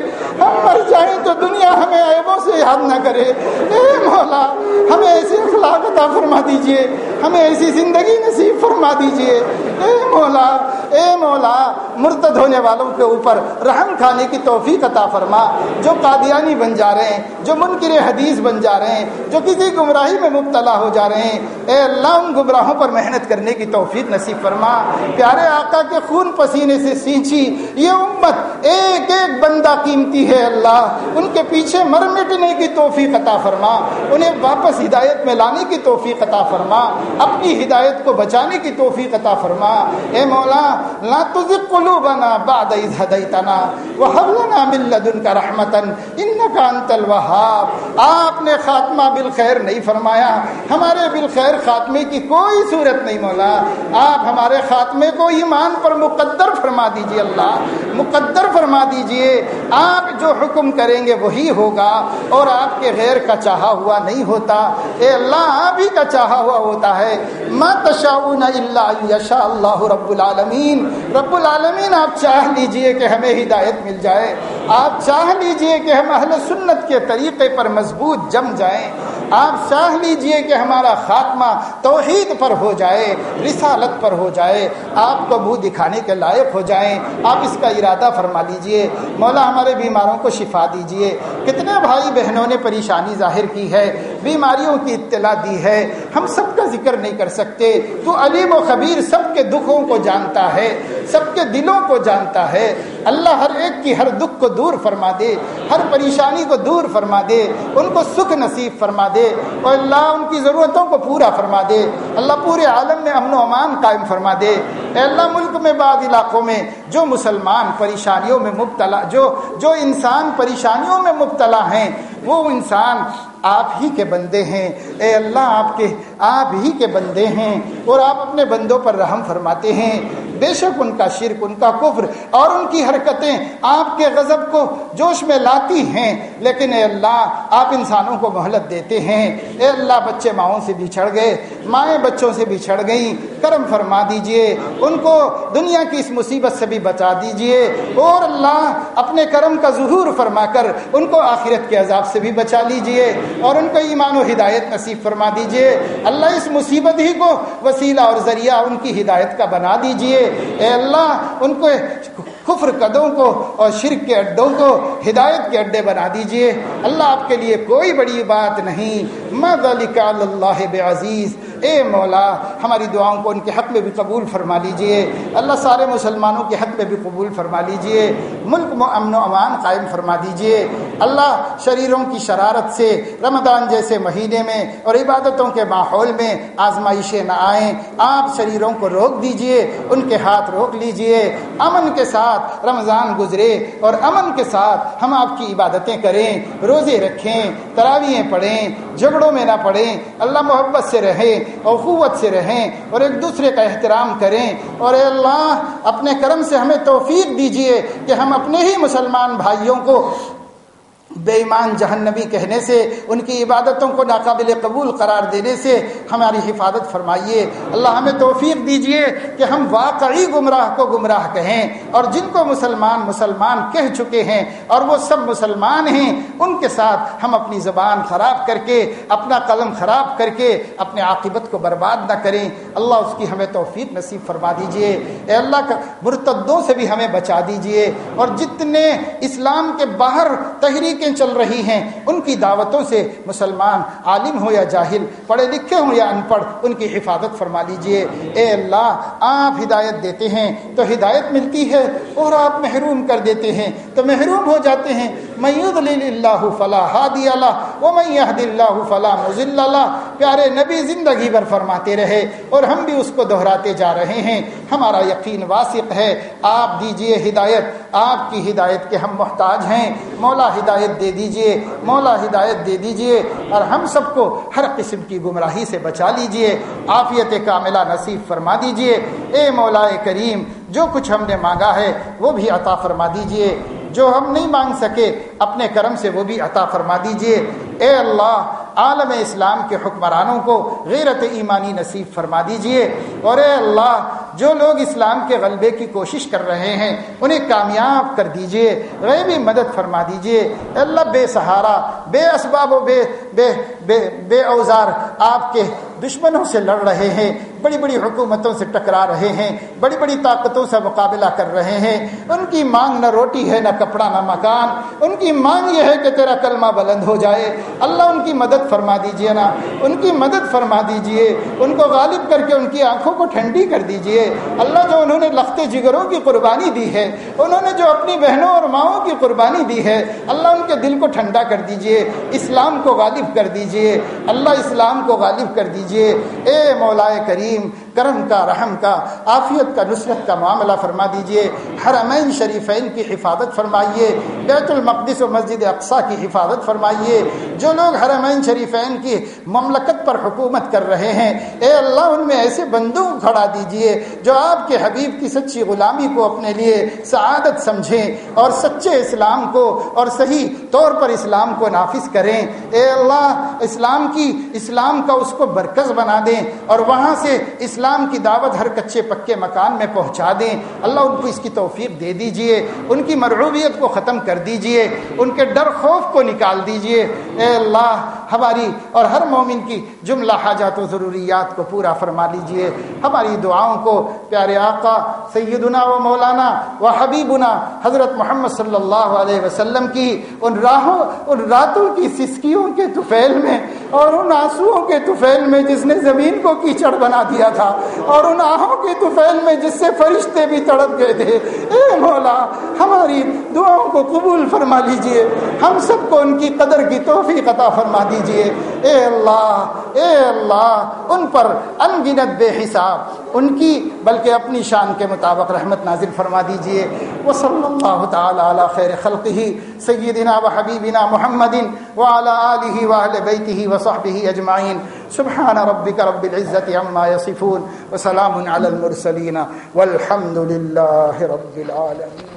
ہم مر جائیں تو دنیا ہمیں عیبوں سے یاد نہ کرے۔ اے مولا ہمیں ایسی اخلاق عطا فرما دیجئے، ہمیں ایسی زندگی نصیب فرما دیجئے۔ اے مولا مرتد ہونے والوں کے اوپر رحم کھانے کی توفیق عطا فرما، جو قادیانی بن جا رہے ہیں، جو منکر حدیث بن جا رہے ہیں، جو کسی گمراہی میں مبتلا ہو جا رہے ہیں، اے اللہ ان گمراہوں پر محنت کرنے کی توفیق نصیب فرما۔ پیارے آقا کے خون پسینے سے سینچی یہ امت ایک ایک بندہ قیمتی ہے، اللہ ان کے پیچھے مر مٹنے کی توفیق عطا فرما، انہیں واپس ہدایت میں لانے کی توفیق عطا فرما، اپنی ہدایت کو بچانے کی توفیق عطا فرما۔ اے مولا لا تزغ قلوبنا بعد اذ ہدیتنا وہب لنا من لدنک رحمتا انک انت الوہاب۔ آپ نے خاتمہ بالخیر نہیں فرمایا، ہمارے بالخیر خاتمے کی کوئی صورت نہیں مولا، آپ ہمارے خاتمے کو ایمان پر مقدر فرما دیجئے، اللہ مقدر فرما دیجئے۔ آپ جو حکم کریں گے وہی ہوگا اور آپ کے غیر کا چاہا ہوا نہیں ہوتا۔ اے اللہ آپ ہی کا چاہا ہوا ہوتا ہے۔ ما تشاءون الا ان یشاء اللہ رب العالمین۔ رب العالمین آپ چاہ لیجئے کہ ہمیں ہدایت مل جائے، آپ چاہ لیجئے کہ ہم اہل سنت کے طریقے پر مضبوط جم جائیں، آپ چاہ لیجئے کہ ہمارا خاتمہ توحید پر ہو جائے، رسالت پر ہو جائے، آپ کو منہ دکھانے کے لائق ہو جائیں، آپ اس کا ارادہ فرما لیجئے۔ مولا ہمارے بیماروں کو شفا دیجئے۔ کتنے بھائی بہنوں نے پریشانی ظاہر کی ہے، بیماریوں کی اطلاع دی ہے، ہم سب کا ذکر نہیں کر سکتے، تو علیم و خبیر سب کے دکھوں کو جانتا ہے۔ سب کے دلوں کو جانتا ہے. اللہ ہر ایک کی ہر دکھ کو دور فرما دے, ہر پریشانی کو دور فرما دے, ان کو سکھ نصیب فرما دے, اور اللہ ان کی ضرورتوں کو پورا فرما دے. اللہ پورے عالم میں امن و امان قائم فرما دے. اے اللہ ملک میں بعض علاقوں میں جو مسلمان پریشانیوں میں مبتلا, جو انسان پریشانیوں میں مبتلا ہیں, وہ انسان آپ ہی کے بندے ہیں. اے اللہ آپ ہی کے بندے ہیں, اور آپ اپنے بندوں پر رحم فرماتے ہیں. بے شک ان کا شرک, ان کا کفر اور ان کی حرکتیں آپ کے غضب کو جوش میں لاتی ہیں, لیکن اے اللہ آپ انسانوں کو مہلت دیتے ہیں. اے اللہ بچے ماؤں سے بچھڑ گئے, مائیں بچوں سے بچھڑ گئیں, کرم فرما دیجئے, ان کو دنیا کی اس مصیبت سے بھی بچا دیجئے, اور اللہ اپنے کرم کا ظہور فرما کر ان کو آخرت کے عذاب سے بھی بچا لیجئے, اور ان کو ایمان و ہدایت نصیب فرما دیجئے. اللہ اس مصیبت ہی کو وسیلہ اور ذریعہ ان کی ہدایت کا بنا دیجئے. اے اللہ ان کو کفر قدوں کو اور شرک کے اڈوں کو ہدایت کے اڈے بنا دیجئے. اللہ آپ کے لیے کوئی بڑی بات نہیں. ما ذلک علی اللہ بعزیز. اے مولا ہماری دعاؤں کو ان کے حق میں بھی قبول فرما لیجئے. اللہ سارے مسلمانوں کے حق میں بھی قبول فرما لیجئے. ملک میں امن و امان قائم فرما دیجئے. اللہ شریروں کی شرارت سے رمضان جیسے مہینے میں اور عبادتوں کے ماحول میں آزمائشیں نہ آئیں. آپ شریروں کو روک دیجئے, ان کے ہاتھ روک لیجئے. امن کے ساتھ رمضان گزرے اور امن کے ساتھ ہم آپ کی عبادتیں کریں, روزے رکھیں, تراویحیں پڑھیں, جھگڑوں میں نہ پڑیں. اللہ محبت سے رہیں, اخوت سے رہیں, اور ایک دوسرے کا احترام کریں. اور اے اللہ اپنے کرم سے ہمیں توفیق دیجئے کہ ہم اپنے ہی مسلمان بھائیوں کو بے ایمان جہنمی کہنے سے, ان کی عبادتوں کو ناقابل قبول قرار دینے سے ہماری حفاظت فرمائیے. اللہ ہمیں توفیق دیجئے کہ ہم واقعی گمراہ کو گمراہ کہیں, اور جن کو مسلمان کہہ چکے ہیں اور وہ سب مسلمان ہیں, ان کے ساتھ ہم اپنی زبان خراب کر کے, اپنا قلم خراب کر کے اپنے عاقبت کو برباد نہ کریں. اللہ اس کی ہمیں توفیق نصیب فرما دیجئے. اے اللہ مرتدوں سے بھی ہمیں بچا دیجئے, اور جتنے اسلام کے باہر تحریک چل رہی ہیں ان کی دعوتوں سے مسلمان عالم ہو یا جاہل, پڑھے لکھے ہوں یا ان پڑھ, ان کی حفاظت فرما لیجئے. اے اللہ آپ ہدایت دیتے ہیں تو ہدایت ملتی ہے, اور آپ محروم کر دیتے ہیں تو محروم ہو جاتے ہیں. من یضلل اللہ فلا ہادی لہ ومن یہد اللہ فلا مضل لہ. پیارے نبی زندگی بھر فرماتے رہے اور ہم بھی اس کو دہراتے جا رہے ہیں. ہمارا یقین واسق ہے, آپ دیجئے ہدایت, آپ کی ہدایت کے ہم محتاج ہیں. مولا ہدایت دے دیجئے, مولا ہدایت دے دیجئے, اور ہم سب کو ہر قسم کی گمراہی سے بچا لیجئے. عافیت کاملہ نصیب فرما دیجئے. اے مولا کریم جو کچھ ہم نے مانگا ہے وہ بھی عطا فرما دیجئے, جو ہم نہیں مانگ سکے اپنے کرم سے وہ بھی عطا فرما دیجئے. اے اللہ عالم اسلام کے حکمرانوں کو غیرت ایمانی نصیب فرما دیجئے. اور اے اللہ جو لوگ اسلام کے غلبے کی کوشش کر رہے ہیں انہیں کامیاب کر دیجئے, غیبی مدد فرما دیجئے. اے اللہ بے سہارا, بے اسباب و بے اوزار آپ کے دشمنوں سے لڑ رہے ہیں, بڑی بڑی حکومتوں سے ٹکرا رہے ہیں, بڑی بڑی طاقتوں سے مقابلہ کر رہے ہیں. ان کی مانگ نہ روٹی ہے, نہ کپڑا, نہ مکان, ان کی مانگ یہ ہے کہ تیرا کلمہ بلند ہو جائے. اللہ ان کی مدد فرما دیجئے نا, ان کی مدد فرما دیجئے, ان کو غالب کر کے ان کی آنکھوں کو ٹھنڈی کر دیجئے. اللہ جو انہوں نے لختے جگروں کی قربانی دی ہے, انہوں نے جو اپنی بہنوں اور ماؤں کی قربانی دی ہے, اللہ ان کے دل کو ٹھنڈا کر دیجئے, اسلام کو غالب کر دیجئے. اللہ اسلام کو غالب کر دیجئے. اے مولا کریم کرم کا, رحم کا, عافیت کا, نصرت کا معاملہ فرما دیجئے. حرمین شریفین کی حفاظت فرمائیے, بیت المقدس و مسجد اقصی کی حفاظت فرمائیے. جو لوگ حرمین شریفین کی مملکت پر حکومت کر رہے ہیں, اے اللہ ان میں ایسے بندوں کو کھڑا دیجئے جو آپ کے حبیب کی سچی غلامی کو اپنے لیے سعادت سمجھیں اور سچے اسلام کو اور صحیح طور پر اسلام کو نافذ کریں. اے اللہ اسلام کا اس کو مرکز بنا دیں, اور وہاں سے اسلام کی دعوت ہر کچے پکے مکان میں پہنچا دیں. اللہ ان کو اس کی توفیق دے دیجئے, ان کی مرعوبیت کو ختم کر دیجئے, ان کے ڈر خوف کو نکال دیجئے. اے اللہ ہماری اور ہر مومن کی جملہ حاجات و ضروریات کو پورا فرما لیجئے. ہماری دعاؤں کو پیارے آقا سیدنا و مولانا و حبیبنا حضرت محمد صلی اللہ علیہ وسلم کی ان راتوں کی سسکیوں کے طفیل میں اور ان آنسوؤں کے طفیل میں جس نے زمین کو کیچڑ بنا دیا تھا، اور ان آہوں کے طفیل میں جس سے فرشتے بھی تڑپ گئے تھے، اے مولا ہماری دعاؤں کو قبول فرما لیجئے، ہم سب کو ان کی قدر کی توفیق عطا فرما دیجئے۔ اے اللہ ان پر ان گنت بے حساب ان کی بلکہ اپنی شان کے مطابق رحمت نازل فرما دیجئے۔ وصلی اللہ تعالی علی خیر خلقہ سیدنا و حبیبنا محمد وعلی آلہ واہل بیتہ وصحبہ اجمعین۔ سبحان ربک رب العزۃ عما یصفون وسلام علی المرسلین والحمد للہ رب العالمین۔